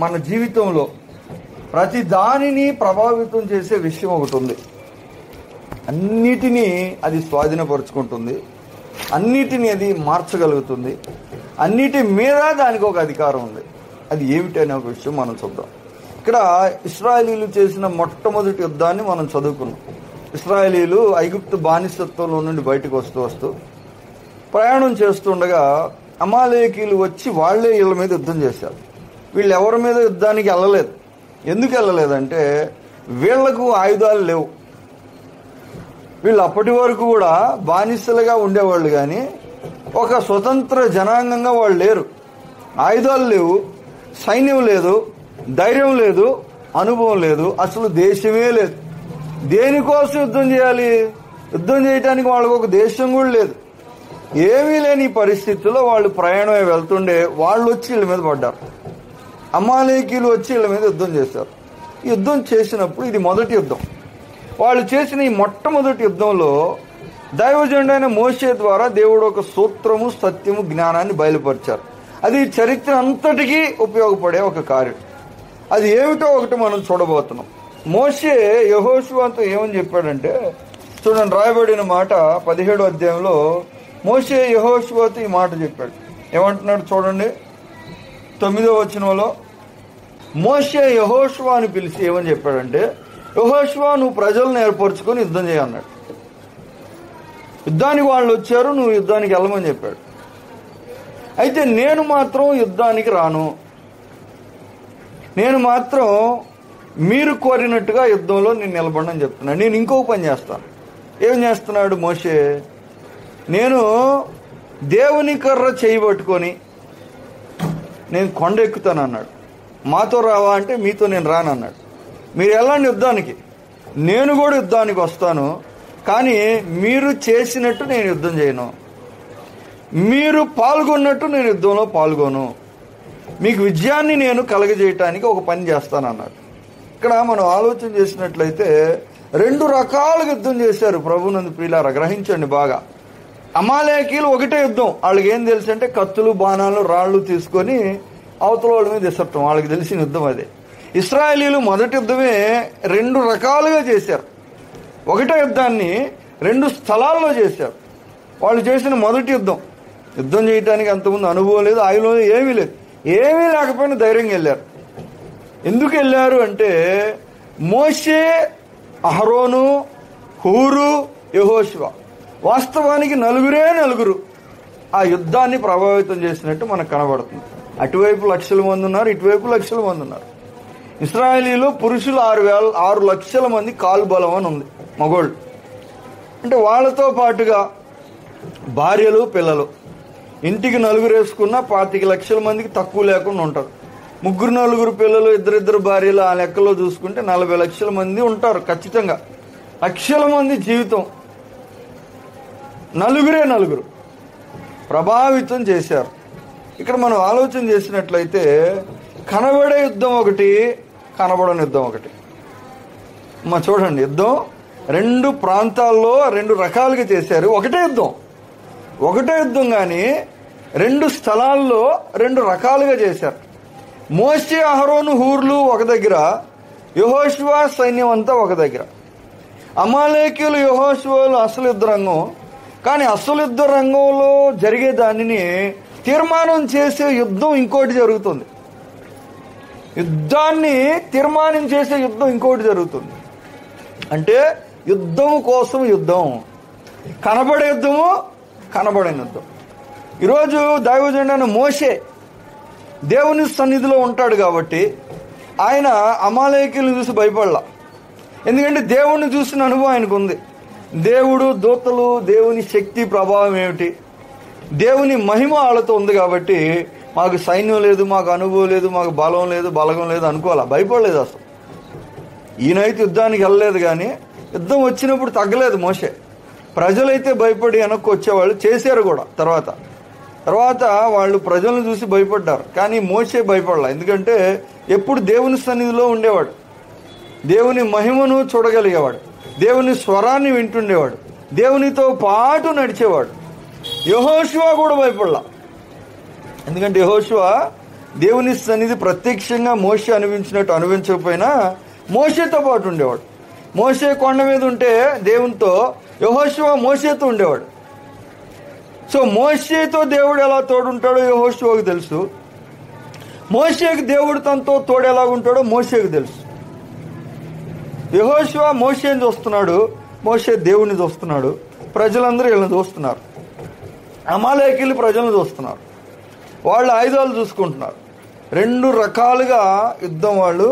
మన జీవితంలో ప్రతి దానిని ప్రభావితం చేసే విషయం ఒకటి ఉంది. అన్నిటినీ అది స్వాధీనపరుచుకుంటుంది, అన్నిటినీ అది మార్చగలుగుతుంది, అన్నిటి మీద దానికి ఒక అధికారం ఉంది. అది ఏమిటి అనే ఒక విషయం మనం చూద్దాం. ఇక్కడ ఇశ్రాయేలీలు చేసిన మొట్టమొదటి యుద్ధాన్ని మనం చదువుకున్నాం. ఇశ్రాయేలీలు ఐగుప్తు బానిసత్వంలో నుండి బయటకు వస్తూ ప్రయాణం చేస్తుండగా అమాలేకీలు వచ్చి వాళ్లే వీళ్ళ మీద యుద్ధం చేశారు. వీళ్ళు ఎవరి మీద యుద్ధానికి వెళ్ళలేదు. ఎందుకు వెళ్ళలేదంటే వీళ్లకు ఆయుధాలు లేవు. వీళ్ళు అప్పటి వరకు కూడా బానిసలుగా ఉండేవాళ్ళు, కానీ ఒక స్వతంత్ర జనాంగంగా వాళ్ళు లేరు. ఆయుధాలు లేవు, సైన్యం లేదు, ధైర్యం లేదు, అనుభవం లేదు, అసలు దేశమే లేదు. దేనికోసం యుద్ధం చేయాలి? యుద్ధం చేయడానికి వాళ్ళకు ఒక దేశం కూడా లేదు. ఏమీ లేని పరిస్థితుల్లో వాళ్ళు ప్రయాణమే వెళ్తుండే వాళ్ళు వచ్చి వీళ్ళ మీద పడ్డారు. అమాలేకీలు వచ్చి వీళ్ళ మీద యుద్ధం చేశారు. యుద్ధం చేసినప్పుడు ఇది మొదటి యుద్ధం. వాళ్ళు చేసిన ఈ మొట్టమొదటి యుద్ధంలో దైవజనుడైన మోషే ద్వారా దేవుడు ఒక సూత్రము, సత్యము, జ్ఞానాన్ని బయలుపరిచారు. అది చరిత్ర అంతటికీ ఉపయోగపడే ఒక కార్యం. అది ఏమిటో ఒకటి మనం చూడబోతున్నాం. మోషే యెహోషువతో ఏమని చెప్పాడంటే, చూడండి రాయబడిన మాట 17వ అధ్యాయంలో మోషే యెహోషువతో ఈ మాట చెప్పాడు. ఏమంటున్నాడు చూడండి, 9వ వచనంలో మోషే యెహోషువని పిలిచి ఏమని చెప్పాడంటే, యెహోషువ నువ్వు ప్రజలను ఏర్పరచుకొని యుద్ధం చేయన్నాడు. యుద్ధానికి వాళ్ళు వచ్చారు, నువ్వు యుద్ధానికి వెళ్ళమని చెప్పాడు. అయితే నేను మాత్రం యుద్ధానికి రాను, నేను మాత్రం మీరు కోరినట్టుగా యుద్ధంలో నేను నిలబడని చెప్తున్నాను. నేను ఇంకొక పని చేస్తాను. ఏం చేస్తున్నాడు మోషే? నేను దేవుని కర్ర చేయబట్టుకొని నేను కొండ ఎక్కుతాను అన్నాడు. మాతో రావా అంటే మీతో నేను రానన్నాడు. మీరు వెళ్ళండి యుద్ధానికి, నేను కూడా యుద్ధానికి వస్తాను, కానీ మీరు చేసినట్టు నేను యుద్ధం చేయను, మీరు పాల్గొన్నట్టు నేను యుద్ధంలో పాల్గొను, మీకు విజయాన్ని నేను కలగజేయటానికి ఒక పని చేస్తానన్నాడు. ఇక్కడ మనం ఆలోచన చేసినట్లయితే 2 రకాలుగా యుద్ధం చేశారు ప్రభునందు ప్రియులారా. గ్రహించండి బాగా. అమాలేకీలు ఒకటే యుద్ధం. వాళ్ళకి ఏం తెలుసు అంటే కత్తులు, బాణాలు, రాళ్లు తీసుకొని అవతల వాళ్ళ మీద విసరటం. వాళ్ళకి తెలిసిన యుద్ధం అదే. ఇశ్రాయేలీలు మొదటి యుద్ధమే 2 రకాలుగా చేశారు. ఒకటే యుద్ధాన్ని 2 స్థలాల్లో చేశారు. వాళ్ళు చేసిన మొదటి యుద్ధం చేయడానికి అంతకుముందు అనుభవం లేదు, ఆయుధం లేదు, ఏమీ లేదు. ఏమీ లేకపోయినా ధైర్యంగా వెళ్ళారు. ఎందుకు వెళ్ళారు అంటే మోషే, అహరోను, హూరు, యెహోషువ వాస్తవానికి నలుగురు ఆ యుద్ధాన్ని ప్రభావితం చేసినట్టు మనకు కనబడుతుంది. అటువైపు లక్షల మంది ఉన్నారు, ఇటువైపు లక్షల మంది ఉన్నారు. ఇశ్రాయేలీలో పురుషులు 6 లక్షల మంది కాలు బలం అని ఉంది, మగోళ్ళు. అంటే వాళ్ళతో పాటుగా భార్యలు, పిల్లలు, ఇంటికి 4 వేసుకున్న 25 లక్షల మందికి తక్కువ లేకుండా ఉంటారు. 3-4 పిల్లలు, 2 భార్యలు, ఆ లెక్కలో చూసుకుంటే 40 లక్షల మంది ఉంటారు ఖచ్చితంగా. లక్షల మంది జీవితం నలుగురు ప్రభావితం చేశారు. ఇక్కడ మనం ఆలోచన చేసినట్లయితే కనబడే యుద్ధం ఒకటి, కనబడని యుద్ధం ఒకటి. చూడండి, యుద్ధం 2 ప్రాంతాల్లో 2 రకాలుగా చేశారు. ఒకటే యుద్ధం కానీ 2 స్థలాల్లో 2 రకాలుగా చేశారు. మోషే, అహరోను, హూర్లు ఒక దగ్గర, యెహోషువ సైన్యం అంతా ఒక దగ్గర. అమాలేకీయులు, యెహోషువలు అసలు యుద్ధ రంగం. కానీ అసలు యుద్ధ రంగంలో జరిగే దానిని తీర్మానం చేసే యుద్ధం ఇంకోటి జరుగుతుంది. యుద్ధాన్ని తీర్మానం చేసే యుద్ధం ఇంకోటి జరుగుతుంది. అంటే యుద్ధం కోసం యుద్ధం, కనబడే యుద్ధము, కనబడని యుద్ధం. ఈరోజు దైవజనుడైన మోషే దేవుని సన్నిధిలో ఉంటాడు కాబట్టి ఆయన అమాలేకీయులను చూసి భయపడలా. ఎందుకంటే దేవుణ్ణి చూసిన అనుభవం ఆయనకు ఉంది. దేవుడు, దూతలు, దేవుని శక్తి, ప్రభావం ఏమిటి, దేవుని మహిమ వాళ్ళతో ఉంది కాబట్టి మాకు సైన్యం లేదు, మాకు అనుభవం లేదు, మాకు బలం లేదు, బలగం లేదు అనుకోవాలా, భయపడలేదు అసలు. ఈయనైతే యుద్ధానికి వెళ్ళలేదు, కానీ యుద్ధం వచ్చినప్పుడు తగ్గలేదు మోషే. ప్రజలైతే భయపడి వెనక్కి వచ్చేవాళ్ళు, చేశారు కూడా. తర్వాత వాళ్ళు ప్రజలను చూసి భయపడ్డారు, కానీ మోషే భయపడలా. ఎందుకంటే ఎప్పుడు దేవుని సన్నిధిలో ఉండేవాడు, దేవుని మహిమను చూడగలిగేవాడు, దేవుని స్వరాన్ని వింటుండేవాడు, దేవునితో పాటు నడిచేవాడు. యెహోషువ కూడా భయపడలా. ఎందుకంటే యెహోషువ దేవుని సన్నిధి ప్రత్యక్షంగా మోషే అనుభవించినట్టు అనుభవించకపోయినా మోషేతో పాటు ఉండేవాడు. మోషే కొండ మీద ఉంటే దేవునితో, యెహోషువ మోషేతో ఉండేవాడు. సో మోషేతో దేవుడు ఎలా తోడుంటాడో యెహోషువకు తెలుసు. మోషేకి దేవుడు తనతో తోడు ఎలా ఉంటాడో మోషేకి తెలుసు. యెహోషువ మోషేని చూస్తున్నాడు, మోషే దేవుని చూస్తున్నాడు, ప్రజలందరూ వీళ్ళని చూస్తున్నారు. అమాలేకీలు ప్రజలను చూస్తున్నారు, వాళ్ళ ఆయుధాలు చూసుకుంటున్నారు. 2 రకాలుగా యుద్ధం వాళ్ళు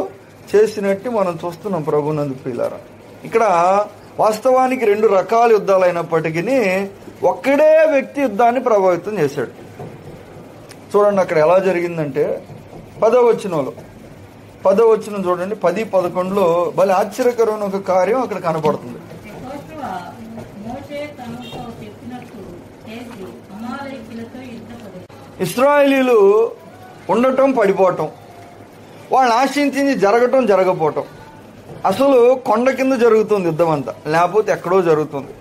చేసినట్టు మనం చూస్తున్నాం ప్రభునందు ప్రియులారా. ఇక్కడ వాస్తవానికి 2 రకాల యుద్ధాలు అయినప్పటికీ ఒక్కడే వ్యక్తి యుద్ధాన్ని ప్రభావితం చేశాడు. చూడండి అక్కడ ఎలా జరిగిందంటే 10వ వచనం చూడండి. 10-11లో భలే ఆశ్చర్యకరమైన ఒక కార్యం అక్కడ కనపడుతుంది. ఇశ్రాయేలీలు ఉండటం, పడిపోవటం, వాళ్ళని ఆశించింది జరగకపోవటం. అసలు కొండ కింద జరుగుతుంది యుద్ధం అంతా, లేకపోతే ఎక్కడో జరుగుతుంది.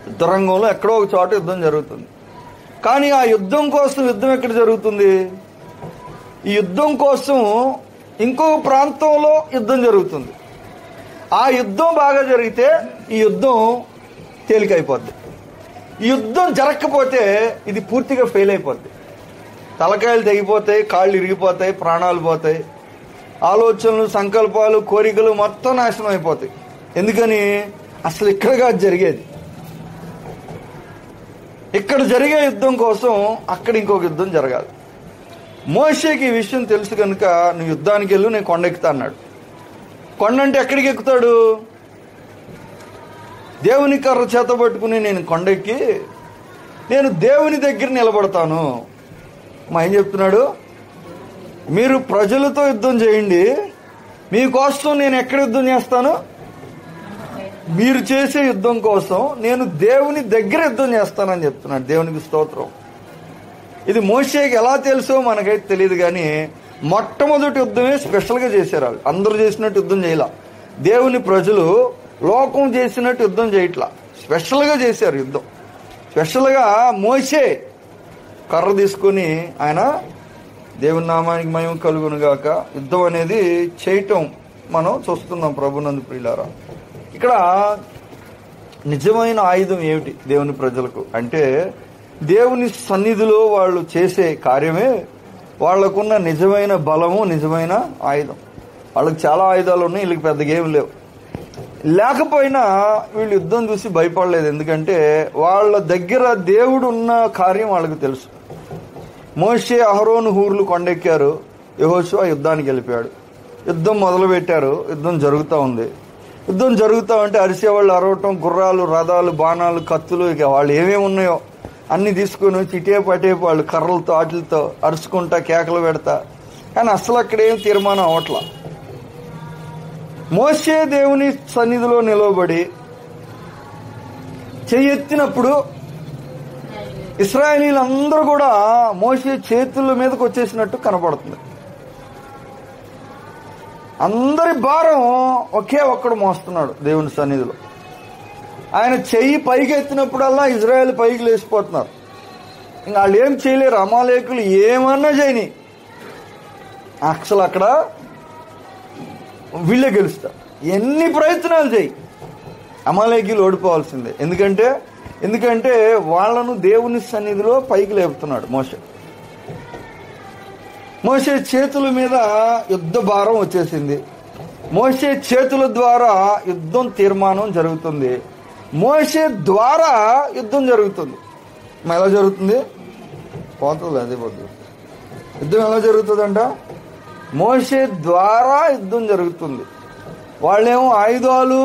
యుద్ధ రంగంలో ఎక్కడో ఒక చోట యుద్ధం జరుగుతుంది. కానీ ఆ యుద్ధం కోసం యుద్ధం ఎక్కడ జరుగుతుంది? ఈ యుద్ధం కోసం ఇంకొక ప్రాంతంలో యుద్ధం జరుగుతుంది. ఆ యుద్ధం బాగా జరిగితే ఈ యుద్ధం తేలికైపోద్ది. ఈ యుద్ధం జరగకపోతే ఇది పూర్తిగా ఫెయిల్ అయిపోద్ది. తలకాయలు తెగిపోతాయి, కాళ్ళు ఇరిగిపోతాయి, ప్రాణాలు పోతాయి, ఆలోచనలు, సంకల్పాలు, కోరికలు మొత్తం నాశనం అయిపోతాయి. ఎందుకని? అసలు ఇక్కడ కాదు జరిగేది. ఇక్కడ జరిగే యుద్ధం కోసం అక్కడ ఇంకొక యుద్ధం జరగాలి. మోషేకి ఈ విషయం తెలుసు కనుక, నువ్వు యుద్ధానికి వెళ్ళు, నేను కొండ ఎక్కుతా అన్నాడు. కొండ అంటే ఎక్కడికి ఎక్కుతాడు? దేవుని కర్ర చేత పట్టుకుని నేను కొండెక్కి నేను దేవుని దగ్గర నిలబడతాను. మా ఏం చెప్తున్నాడు? మీరు ప్రజలతో యుద్ధం చేయండి, మీకోసం నేను ఎక్కడ యుద్ధం చేస్తాను? మీరు చేసే యుద్ధం కోసం నేను దేవుని దగ్గర యుద్ధం చేస్తానని చెప్తున్నాడు. దేవునికి స్తోత్రం. ఇది మోషేకి ఎలా తెలుసో మనకైతే తెలియదు, కానీ మొట్టమొదటి యుద్ధమే స్పెషల్గా చేశారు వాళ్ళు. అందరూ చేసినట్టు యుద్ధం చేయలా. దేవుని ప్రజలు లోకం చేసినట్టు యుద్ధం చేయట్లా, స్పెషల్గా చేశారు యుద్ధం. స్పెషల్గా మోషే కర్ర తీసుకొని ఆయన దేవుని నామానికి మహిమ కలుగును గాక యుద్ధం అనేది చేయటం మనం చూస్తున్నాం ప్రభునందు ప్రియులారా. ఇక్కడ నిజమైన ఆయుధం ఏమిటి దేవుని ప్రజలకు అంటే, దేవుని సన్నిధిలో వాళ్ళు చేసే కార్యమే వాళ్లకున్న నిజమైన బలము, నిజమైన ఆయుధం. వాళ్ళకి చాలా ఆయుధాలు ఉన్నాయి, వీళ్ళకి పెద్దగా ఏమి లేవు. లేకపోయినా వీళ్ళు యుద్ధం చూసి భయపడలేదు, ఎందుకంటే వాళ్ళ దగ్గర దేవుడు ఉన్న కార్యం వాళ్ళకి తెలుసు. మోషే, అహరోను, హూర్లు కొండెక్కారు, యెహోషువ యుద్ధానికి వెళ్ళిపోయాడు. యుద్ధం మొదలు పెట్టారు, యుద్ధం జరుగుతూ ఉంది. యుద్ధం జరుగుతూ ఉంటే అరిసేవాళ్ళు అరవటం, గుర్రాలు, రథాలు, బాణాలు, కత్తులు, ఇక వాళ్ళు ఏమేమి ఉన్నాయో అన్ని తీసుకుని చిటేపు అటేపు వాళ్ళు కర్రలతో వాటిలతో అరుచుకుంటా కేకలు పెడతా. కానీ అసలు అక్కడేం తీర్మానం అవట్లా. మోషే దేవుని సన్నిధిలో నిలవబడి చెయ్యెత్తినప్పుడు ఇశ్రాయేలీలందరూ కూడా మోషే చేతుల మీదకి వచ్చేసినట్టు కనపడుతుంది. అందరి భారం ఒకే ఒక్కడు మోస్తున్నాడు దేవుని సన్నిధిలో. ఆయన చెయ్యి పైకి ఎత్తినప్పుడల్లా ఇజ్రాయేల్ పైకి లేచిపోతున్నారు. ఇంకా వాళ్ళు ఏం చేయలేరు, అమాలేకులు ఏమన్నా చేయని, అసలు అక్కడ వీళ్ళే గెలుస్తారు. ఎన్ని ప్రయత్నాలు చేయి, అమాలేకీలు ఓడిపోవాల్సిందే. ఎందుకంటే వాళ్ళను దేవుని సన్నిధిలో పైకి లేపుతున్నాడు మోషే. మోషే చేతుల మీద యుద్ధ భారం వచ్చేసింది. మోషే చేతుల ద్వారా యుద్ధం తీర్మానం జరుగుతుంది. మోషే ద్వారా యుద్ధం జరుగుతుంది. ఎలా జరుగుతుంది? పోతుంది అదే పొద్దు. యుద్ధం ఎలా జరుగుతుందంట? మోషే ద్వారా యుద్ధం జరుగుతుంది. వాళ్ళేమో ఆయుధాలు,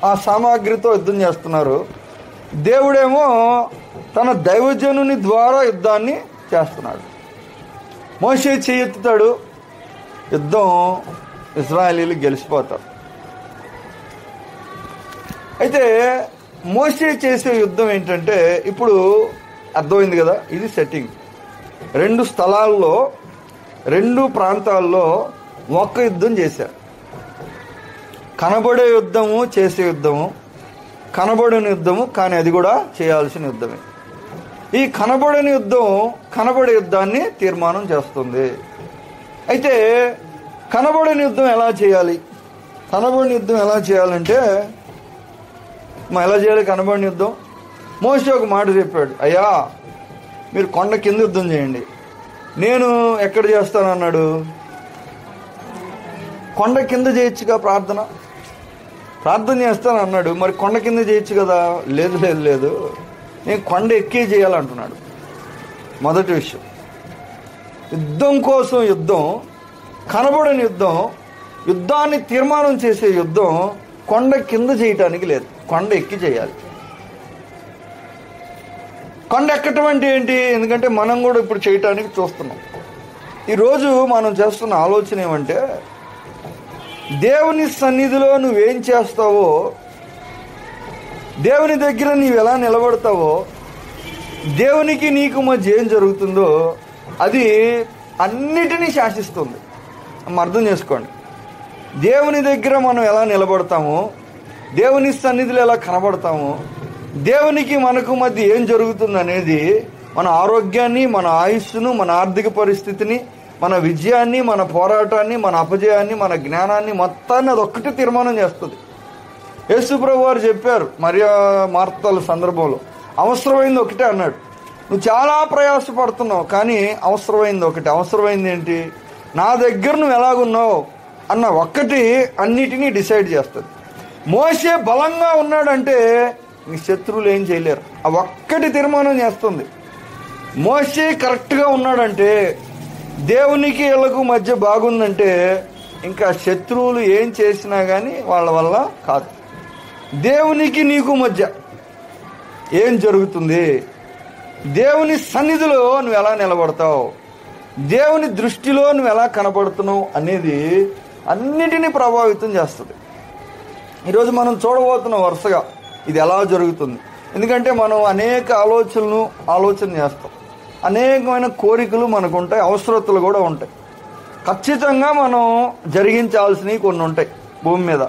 ఆ సామాగ్రితో యుద్ధం చేస్తున్నారు. దేవుడేమో తన దైవజనుని ద్వారా యుద్ధాన్ని చేస్తున్నాడు. మోషే చేయెత్తుతాడు, యుద్ధం ఇశ్రాయేలీలు గెలిచిపోతారు. అయితే మోషే చేసే యుద్ధం ఏంటంటే, ఇప్పుడు అర్థమైంది కదా, ఇది సెట్టింగ్. 2 స్థలాల్లో 2 ప్రాంతాల్లో ఒక్క యుద్ధం చేశారు. కనబడే యుద్ధము, చేసే యుద్ధము, కనబడిన యుద్ధము, కానీ అది కూడా చేయాల్సిన యుద్ధమే. ఈ కనబడని యుద్ధం కనబడే యుద్ధాన్ని తీర్మానం చేస్తుంది. అయితే కనబడని యుద్ధం ఎలా చేయాలి? కనబడిన యుద్ధం ఎలా చేయాలంటే ఎలా చేయాలి కనబడిన యుద్ధం? మోషే ఒక మాట చెప్పాడు, అయ్యా మీరు కొండ కింద యుద్ధం చేయండి. నేను ఎక్కడ చేస్తానన్నాడు? కొండ కింద చేయొచ్చుగా ప్రార్థన చేస్తాను అన్నాడు. మరి కొండ కింద చేయొచ్చు కదా? లేదు లేదు లేదు, నేను కొండ ఎక్కే చేయాలంటున్నాడు. మొదటి విషయం, యుద్ధం కోసం యుద్ధం, కనబడని యుద్ధం, యుద్ధాన్ని తీర్మానం చేసే యుద్ధం కొండ కింద చేయటానికి లేదు, కొండ ఎక్కి చేయాలి. కొండ ఎక్కటం అంటే ఏంటి? ఎందుకంటే మనం కూడా ఇప్పుడు చేయటానికి చూస్తున్నాం. ఈరోజు మనం చేస్తున్న ఆలోచన ఏమంటే, దేవుని సన్నిధిలో నువ్వేం చేస్తావో, దేవుని దగ్గర నీవు ఎలా నిలబడతావో, దేవునికి నీకు మధ్య ఏం జరుగుతుందో అది అన్నిటినీ శాసిస్తుంది. అర్థం చేసుకోండి. దేవుని దగ్గర మనం ఎలా నిలబడతామో, దేవుని సన్నిధిలో ఎలా కనబడతామో, దేవునికి మనకు మధ్య ఏం జరుగుతుంది అనేది మన ఆరోగ్యాన్ని, మన ఆయుస్సును, మన ఆర్థిక పరిస్థితిని, మన విజయాన్ని, మన పోరాటాన్ని, మన అపజయాన్ని, మన జ్ఞానాన్ని మొత్తాన్ని అదొక్కటి తీర్మానం చేస్తుంది. యేసు ప్రభువు వారు చెప్పారు మార్తల సందర్భంలో, అవసరమైంది ఒకటే అన్నాడు. నువ్వు చాలా ప్రయాసపడుతున్నావు, కానీ అవసరమైంది ఒకటి. అవసరమైంది ఏంటి? నా దగ్గర నువ్వు ఎలాగున్నావు అన్న ఒక్కటి అన్నిటినీ డిసైడ్ చేస్తుంది. మోషే బలంగా ఉన్నాడంటే నీ శత్రువులు ఏం చేయలేరు. ఆ ఒక్కటి తీర్మానం చేస్తుంది. మోషే కరెక్ట్గా ఉన్నాడంటే, దేవునికి వీళ్ళకు మధ్య బాగుందంటే, ఇంకా శత్రువులు ఏం చేసినా కానీ వాళ్ళ వల్ల కాదు. దేవునికి నీకు మధ్య ఏం జరుగుతుంది, దేవుని సన్నిధిలో నువ్వు ఎలా నిలబడతావు, దేవుని దృష్టిలో నువ్వు ఎలా కనబడుతున్నావు అనేది అన్నిటినీ ప్రభావితం చేస్తుంది. ఈరోజు మనం చూడబోతున్నాం వరుసగా ఇది ఎలా జరుగుతుంది. ఎందుకంటే మనం అనేక ఆలోచన చేస్తాం, అనేకమైన కోరికలు మనకు ఉంటాయి, అవసరతలు కూడా ఉంటాయి. ఖచ్చితంగా మనం జరిగించాల్సినవి కొన్ని ఉంటాయి. భూమి మీద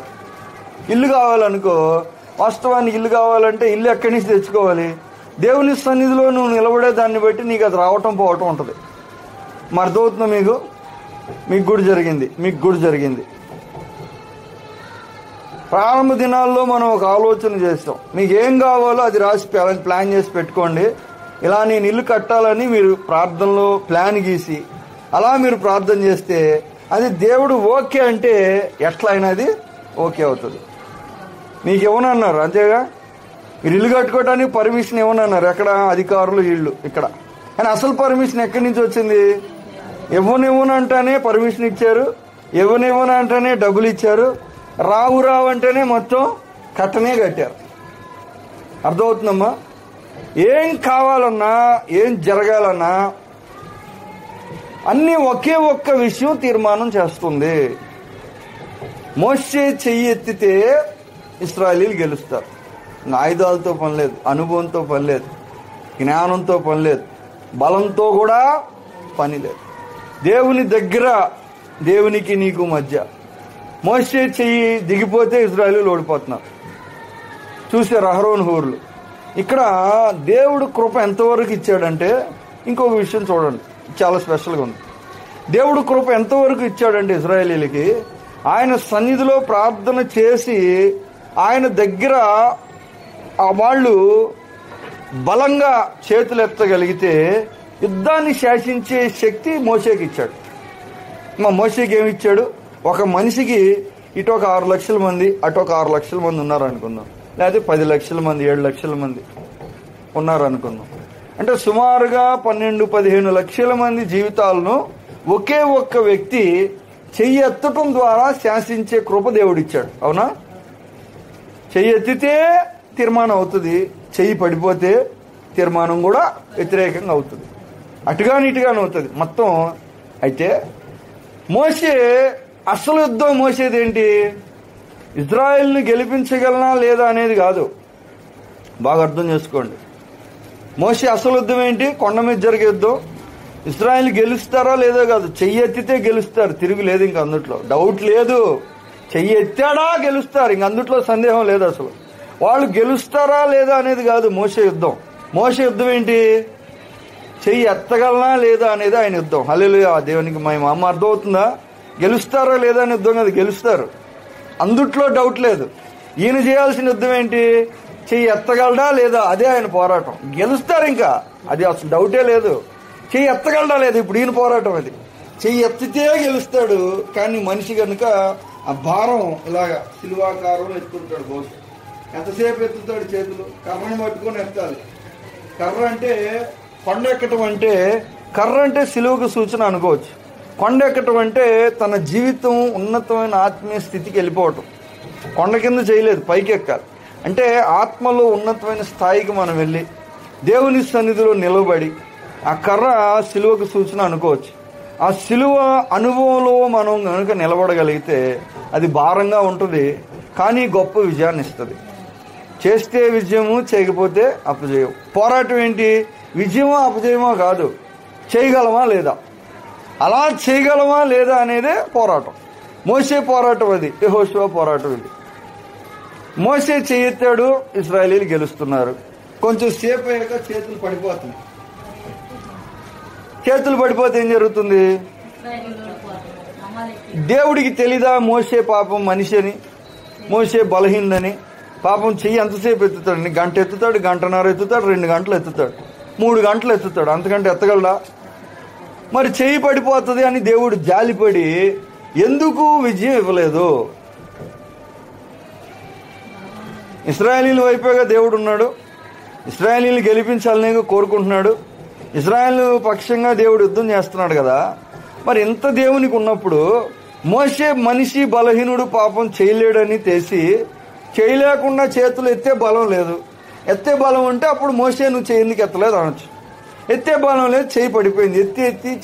ఇల్లు కావాలనుకో, వాస్తవానికి ఇల్లు కావాలంటే ఇల్లు ఎక్కడి నుంచి తెచ్చుకోవాలి? దేవుని సన్నిధిలో నువ్వు నిలబడే దాన్ని బట్టి నీకు అది రావటం పోవటం ఉంటుంది. మరి అర్థమవుతుందా మీకు కూడా జరిగింది. ప్రారంభ దినాల్లో మనం ఒక ఆలోచన చేస్తాం, మీకు ఏం కావాలో అది రాసి ప్లాన్ చేసి పెట్టుకోండి. ఇలా నేను ఇల్లు కట్టాలని మీరు ప్రార్థనలో ప్లాన్ గీసి అలా మీరు ప్రార్థన చేస్తే అది దేవుడు ఓకే అంటే ఎట్లా అయినా అది ఓకే అవుతుంది. మీకు ఏమన్నారు? అంతేగా, మీరు ఇల్లు కట్టుకోవడానికి పర్మిషన్ ఏమన్నారు? ఎక్కడ? అధికారులు ఇళ్ళు ఇక్కడ. కానీ అసలు పర్మిషన్ ఎక్కడి నుంచి వచ్చింది? ఇవ్వనివ్వనంటేనే పర్మిషన్ ఇచ్చారు, ఇవ్వనివ్వనంటేనే డబ్బులు ఇచ్చారు, రావు అంటేనే మొత్తం కట్టనే కట్టారు. అర్థమవుతుందమ్మా? ఏం కావాలన్నా, ఏం జరగాలన్నా అన్నీ ఒకే ఒక్క విషయం తీర్మానం చేస్తుంది. మోషే చెయ్యి ఎత్తితే ఇశ్రాయేలీయులు గెలుస్తారు. ఆయుధాలతో పని లేదు, అనుభవంతో పని లేదు, జ్ఞానంతో పని లేదు, బలంతో కూడా పని లేదు. దేవుని దగ్గర, దేవునికి నీకు మధ్య మోషే చెయ్యి దిగిపోతే ఇశ్రాయేలీయులు ఓడిపోతున్నారు. చూశారు అహరోను హూర్లు. ఇక్కడ దేవుడు కృప ఎంతవరకు ఇచ్చాడంటే, ఇంకొక విషయం చూడండి, చాలా స్పెషల్గా ఉంది. దేవుడు కృప ఎంతవరకు ఇచ్చాడంటే ఇశ్రాయేలీయులకి, ఆయన సన్నిధిలో ప్రార్థన చేసి ఆయన దగ్గర వాళ్ళు బలంగా చేతులు ఎత్తగలిగితే యుద్ధాన్ని శాసించే శక్తి మోషేకి ఇచ్చాడు. మోషేకి ఏమి ఇచ్చాడు? ఒక మనిషికి ఇటు ఒక 6 లక్షల మంది, అటు ఒక 6 లక్షల మంది ఉన్నారు అనుకుందాం, లేకపోతే 10 లక్షల మంది, 7 లక్షల మంది ఉన్నారు అనుకుందాం. అంటే సుమారుగా 12-15 లక్షల మంది జీవితాలను ఒకే ఒక్క వ్యక్తి చెయ్యి ఎత్తటం ద్వారా శాసించే కృప దేవుడిచ్చాడు. అవునా? చెయ్యి ఎత్తితే తీర్మానం అవుతుంది, చెయ్యి పడిపోతే తీర్మానం కూడా వ్యతిరేకంగా అవుతుంది, అటుగాని ఇటుగాని అవుతుంది మొత్తం. అయితే మోషే అసలు యుద్ధం మోసేది ఏంటి? ఇజ్రాయెల్ని గెలిపించగలనా లేదా అనేది కాదు. బాగా అర్థం చేసుకోండి. మోషే అసలు యుద్ధం ఏంటి? కొండ మీద జరిగే యుద్ధం. ఇజ్రాయెల్ గెలుస్తారా లేదో కాదు, చెయ్యి ఎత్తితే గెలుస్తారు, తిరుగులేదు. ఇంక అందుట్లో డౌట్ లేదు. చెయ్యి ఎత్తాడా గెలుస్తారు, ఇంక అందుట్లో సందేహం లేదు. అసలు వాళ్ళు గెలుస్తారా లేదా అనేది కాదు మోషే యుద్ధం. మోషే యుద్ధం ఏంటి? చెయ్యి ఎత్తగలనా లేదా అనేది ఆయన యుద్ధం. హల్లెలూయా, దేవునికి మహిమ. అమ్మ అర్థమవుతుందా? గెలుస్తారా లేదా అని యుద్ధం కదా, గెలుస్తారు, అందుట్లో డౌట్ లేదు. ఈయన చేయాల్సిన యుద్ధం ఏంటి? చెయ్యి ఎత్తగలడా లేదా, అదే ఆయన పోరాటం. గెలుస్తారు, ఇంకా అది అసలు డౌటే లేదు. చెయ్యి ఎత్తగలడా లేదు, ఇప్పుడు ఈయన పోరాటం అది. చెయ్యి ఎత్తితే గెలుస్తాడు, కానీ మనిషి కనుక ఆ భారం ఇలాగా సిలువాకారంలో ఎత్తుకుంటాడు. బహుశా ఎంతసేపు ఎత్తుతాడు? చేతులు కర్రను పట్టుకొని ఎత్తాలి. కర్ర అంటే కొండ ఎక్కటం, అంటే కర్ర అంటే సిలువకు సూచన అనుకోవచ్చు. కొండ ఎక్కటం అంటే తన జీవితం ఉన్నతమైన ఆత్మీయ స్థితికి వెళ్ళిపోవటం. కొండ కింద చేయలేదు, పైకి ఎక్కాలి. అంటే ఆత్మలో ఉన్నతమైన స్థాయికి మనం వెళ్ళి దేవుని సన్నిధిలో నిలబడి, ఆ కర్ర సిలువకు సూచన అనుకోవచ్చు. ఆ సిలువ అనుభవంలో మనం కనుక నిలబడగలిగితే అది భారంగా ఉంటుంది, కానీ గొప్ప విజయాన్ని ఇస్తుంది. చేస్తే విజయము, చేయకపోతే అపజయం. పోరాటం ఏంటి? విజయమో అపజయమో కాదు, చేయగలమా లేదా. అలా చేయగలమా లేదా అనేదే పోరాటం. మోషే పోరాటం అది, యెహోషువ పోరాటం ఇది. మోషే చేయెత్తాడు, ఇశ్రాయేలీలు గెలుస్తున్నారు. కొంచెం సేపు అయ్యాక చేతులు పడిపోతుంది. చేతులు పడిపోతే ఏం జరుగుతుంది? దేవుడికి తెలీదా మోషే పాపం మనిషి అని, మోషే బలహీనుడని? పాపం చెయ్యి ఎంతసేపు ఎత్తుతాడు? గంట ఎత్తుతాడు, గంటన్నర ఎత్తుతాడు, 2 గంటలు ఎత్తుతాడు, 3 గంటలు ఎత్తుతాడు, అంతకంటే ఎత్తగలడా? మరి చెయ్యి పడిపోతుంది అని దేవుడు జాలిపడి ఎందుకు విజయం ఇవ్వలేదు? ఇశ్రాయేలీల వైపుగా దేవుడు ఉన్నాడు, ఇశ్రాయేలీలు గెలిపించాలని కోరుకుంటున్నాడు, ఇశ్రాయేలు పక్షంగా దేవుడు యుద్ధం చేస్తున్నాడు కదా. మరి ఇంత దేవునికి ఉన్నప్పుడు మోషే మనిషి బలహీనుడు, పాపం చేయలేడని తెలిసి చేయలేకుండా చేతులు ఎత్తే బలం లేదు. ఎత్తే బలం ఉంటే అప్పుడు మోషే నువ్వు చెయ్యి ఎందుకు ఎత్తలేదు అనొచ్చు. ఎత్తే బలం లేదు, చెయ్యి పడిపోయింది.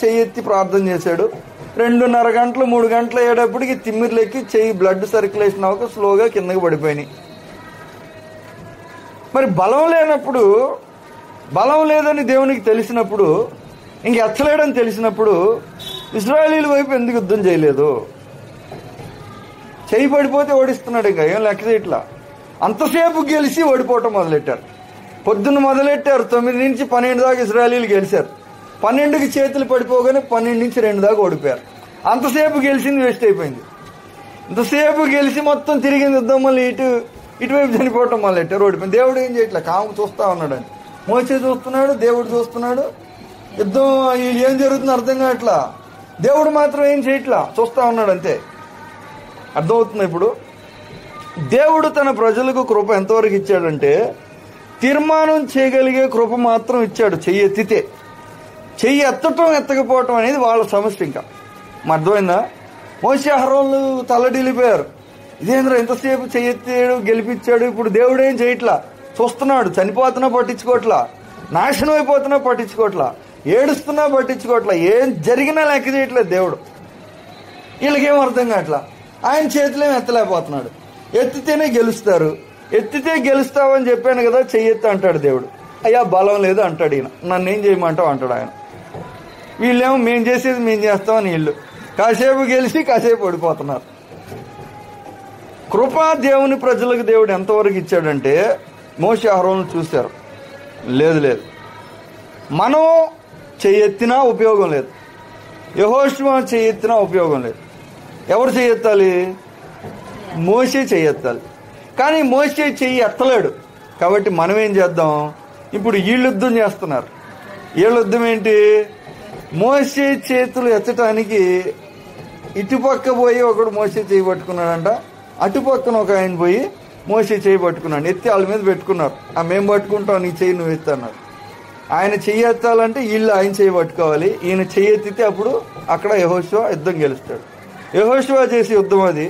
చెయ్యి ఎత్తి ప్రార్థన చేశాడు. 2:30 గంటలు 3 గంటలు అయ్యేటప్పటికి తిమ్మిర్లెక్కి చెయ్యి బ్లడ్ సర్క్యులేషన్ అవ్వక స్లోగా కిందకి పడిపోయినాయి. మరి బలం లేనప్పుడు, బలం లేదని దేవునికి తెలిసినప్పుడు, ఇంక ఎత్తలేడని తెలిసినప్పుడు ఇశ్రాయేలీల వైపు ఎందుకు యుద్ధం చేయలేదు? చెయ్యి పడిపోతే ఓడిస్తున్నాడు, ఇంకా ఏం లెక్క చేయట్లా. అంతసేపు గెలిచి ఓడిపోవటం మొదలెట్టారు. పొద్దున్న మొదలెట్టారు, 9 నుంచి 12 దాకా ఇశ్రాయేలీలు గెలిచారు. 12కి చేతులు పడిపోగానే 12 నుంచి 2 దాకా ఓడిపోయారు. అంతసేపు గెలిచింది వేస్ట్ అయిపోయింది. ఇంతసేపు గెలిచి మొత్తం తిరిగింది యుద్ధం, మళ్ళీ ఇటువైపు చనిపోవటం మొదలెట్టారు, ఓడిపోయింది. దేవుడు ఏం చేయట్లా, కాము చూస్తా ఉన్నాడు. మోషే చూస్తున్నాడు, దేవుడు చూస్తున్నాడు. యుద్ధం ఏం జరుగుతుందో అర్థం కావట్లా. దేవుడు మాత్రం ఏం చేయట్లా, చూస్తా ఉన్నాడు అంతే. అర్థమవుతుంది ఇప్పుడు? దేవుడు తన ప్రజలకు కృప ఎంతవరకు ఇచ్చాడంటే, తీర్మానం చేయగలిగే కృప మాత్రం ఇచ్చాడు. చెయ్యి ఎత్తితే, చెయ్యి ఎత్తటం ఎత్తకపోవటం అనేది వాళ్ళ సమస్య. ఇంకా అర్థమైందా? మోషే అహరోన్లు తల్లడిల్లిపోయారు. ఇదేంద్ర ఎంతసేపు చెయ్యి ఎత్తాడు, గెలిపించాడు, ఇప్పుడు దేవుడు ఏం చేయట్లా, చూస్తున్నాడు. చనిపోతున్నా పట్టించుకోవట్లా, నాశనం అయిపోతున్నా పట్టించుకోవట్లా, ఏడుస్తున్నా పట్టించుకోవట్లా, ఏం జరిగినా లెక్క చేయట్లేదు దేవుడు. వీళ్ళకేం అర్థం కావట్లా. ఆయన చేతులేం ఎత్తలేకపోతున్నాడు. ఎత్తితేనే గెలుస్తారు, ఎత్తితే గెలుస్తావని చెప్పాను కదా, చెయ్యెత్త అంటాడు దేవుడు. అయ్యా బలం లేదు అంటాడు ఈయన, నన్ను ఏం చేయమంటావు అంటాడు ఆయన. వీళ్ళేమో మేం చేసేది మేం చేస్తామని వీళ్ళు కాసేపు గెలిచి కాసేపు ఓడిపోతున్నారు. కృపా దేవుని ప్రజలకు దేవుడు ఎంతవరకు ఇచ్చాడంటే, మోషే అహరోను చూశారు, లేదు మనం చెయ్యెత్తినా ఉపయోగం లేదు, యెహోషువ చెయ్యెత్తినా ఉపయోగం లేదు. ఎవరు చెయ్యెత్తాలి? మోషే చెయ్యెత్తాలి. కానీ మోషే చెయ్యి ఎత్తలేడు. కాబట్టి మనం ఏం చేద్దాం? ఇప్పుడు వీళ్ళు యుద్ధం చేస్తున్నారు. వీళ్ళ యుద్ధం ఏంటి? మోషే చేతులు ఎత్తటానికి ఇటుపక్క పోయి ఒకడు మోషే చేయి పట్టుకున్నాడంట, అటుపక్కన ఒక ఆయన పోయి మోషే చేయి పట్టుకున్నాడు. ఎత్తి వాళ్ళ మీద పెట్టుకున్నారు. మేము పట్టుకుంటాం, నీ చెయ్యి నువ్వు ఎత్తన్నారు. ఆయన చెయ్యి ఎత్తాలంటే వీళ్ళు ఆయన చెయ్యి పట్టుకోవాలి. ఈయన చెయ్యి ఎత్తితే అప్పుడు అక్కడ యెహోషువ యుద్ధం గెలుస్తాడు. యెహోషువ చేసే యుద్ధం అది,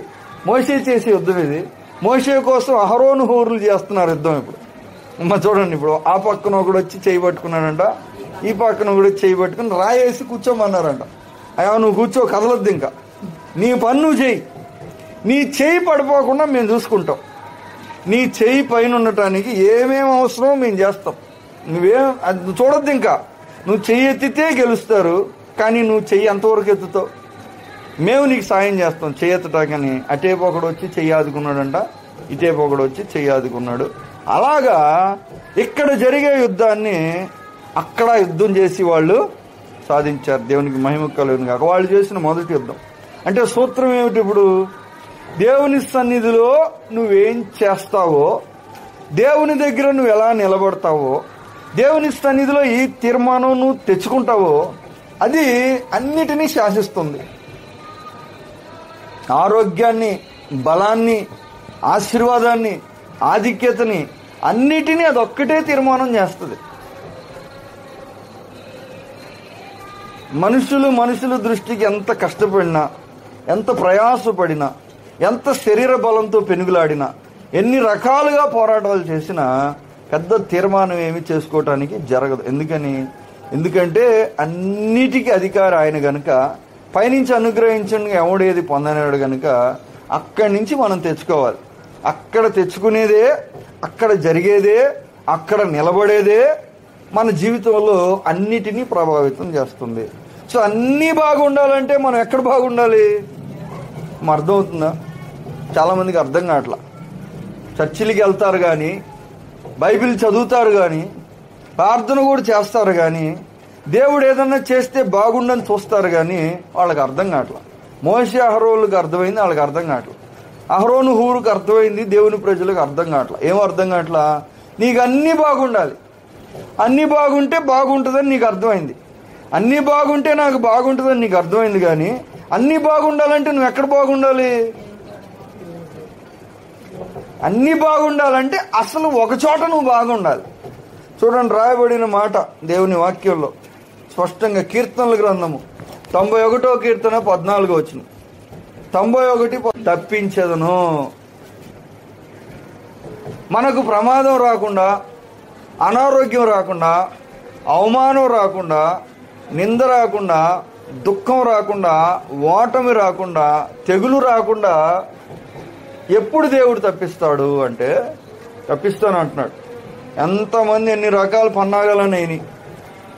మోషే చేసే యుద్ధం ఇది. మోషే కోసం అహరోను హూరులు చేస్తున్నారు యుద్ధం. ఇప్పుడు చూడండి, ఇప్పుడు ఆ పక్కన ఒకడు వచ్చి చేయి పట్టుకున్నాడంట, ఈ పక్కన ఒకడు చేయి పట్టుకుని రాయేసి కూర్చోమన్నారంట. అయ్యా నువ్వు కూర్చో, కదలొద్దు, ఇంకా నీ పని నువ్వు చేయి, నీ చేయి పడిపోకుండా మేము చూసుకుంటాం, నీ చేయి పైన ఉండటానికి ఏమేమి అవసరమో మేము చేస్తాం, నువ్వేం అది చూడొద్దు. ఇంకా నువ్వు చెయ్యి ఎత్తితే గెలుస్తారు, కానీ నువ్వు చెయ్యి ఎంతవరకు ఎత్తుతావు, మేము నీకు సాయం చేస్తాం చెయ్యి ఎత్తటాకని. అటేపు ఒకడు వచ్చి చెయ్యి ఆదుకున్నాడంట, ఇటేపు ఒకడు వచ్చి చెయ్యి ఆదుకున్నాడు. అలాగా ఇక్కడ జరిగే యుద్ధాన్ని అక్కడ యుద్ధం చేసి వాళ్ళు సాధించారు. దేవునికి మహిమ కలుగును గాక. వాళ్ళు చేసిన మొదటి యుద్ధం అంటే సూత్రం ఏమిటి? ఇప్పుడు దేవుని సన్నిధిలో నువ్వేం చేస్తావో, దేవుని దగ్గర నువ్వు ఎలా నిలబడతావో, దేవుని సన్నిధిలో ఈ తీర్మానం నువ్వు తెచ్చుకుంటావో అది అన్నిటినీ శాసిస్తుంది. ఆరోగ్యాన్ని, బలాన్ని, ఆశీర్వాదాన్ని, ఆధిక్యతని అన్నిటినీ అదొక్కటే తీర్మానం చేస్తుంది. మనుషుల దృష్టికి ఎంత కష్టపడినా, ఎంత ప్రయాసపడినా, ఎంత శరీర బలంతో పెనుగులాడినా, ఎన్ని రకాలుగా పోరాటాలు చేసినా పెద్ద తీర్మానం ఏమి చేసుకోవటానికి జరగదు. ఎందుకంటే అన్నిటికీ అధికారి ఆయన గనుక, పైనుంచి అనుగ్రహించండి ఎవడేది పొందనేవాడు గనుక అక్కడి నుంచి మనం తెచ్చుకోవాలి. అక్కడ తెచ్చుకునేదే, అక్కడ జరిగేదే, అక్కడ నిలబడేదే మన జీవితంలో అన్నిటినీ ప్రభావితం చేస్తుంది. సో అన్నీ బాగుండాలంటే మనం ఎక్కడ బాగుండాలి? అర్థమవుతుందా? చాలామందికి అర్థం కావట్లా. చర్చిలకి వెళ్తారు కానీ, బైబిల్ చదువుతారు కానీ, ప్రార్థన కూడా చేస్తారు కానీ, దేవుడు ఏదన్నా చేస్తే బాగుండని చూస్తారు కానీ వాళ్ళకి అర్థం కావట్లా. మోషే అహరోనులకు అర్థమైంది, వాళ్ళకి అర్థం కావట్లా. అహరోను హూరుకు అర్థమైంది, దేవుని ప్రజలకు అర్థం కావట్లా. ఏం అర్థం కావట్లా? నీకు అన్నీ బాగుండాలి, అన్నీ బాగుంటే బాగుంటుందని నీకు అర్థమైంది, అన్నీ బాగుంటే నాకు బాగుంటుందని నీకు అర్థమైంది. కానీ అన్నీ బాగుండాలంటే నువ్వు ఎక్కడ బాగుండాలి? అన్నీ బాగుండాలంటే అసలు ఒక చోట నువ్వు బాగుండాలి. చూడండి, రాయబడిన మాట దేవుని వాక్యంలో స్పష్టంగా కీర్తనల గ్రంథము 91వ కీర్తన 14 వచ్చిన 91 తప్పించదను. మనకు ప్రమాదం రాకుండా, అనారోగ్యం రాకుండా, అవమానం రాకుండా, నింద రాకుండా, దుఃఖం రాకుండా, ఓటమి రాకుండా, తెగులు రాకుండా ఎప్పుడు దేవుడు తప్పిస్తాడు అంటే తప్పిస్తాను అంటున్నాడు. ఎంతమంది ఎన్ని రకాల పన్నాగాలనైని,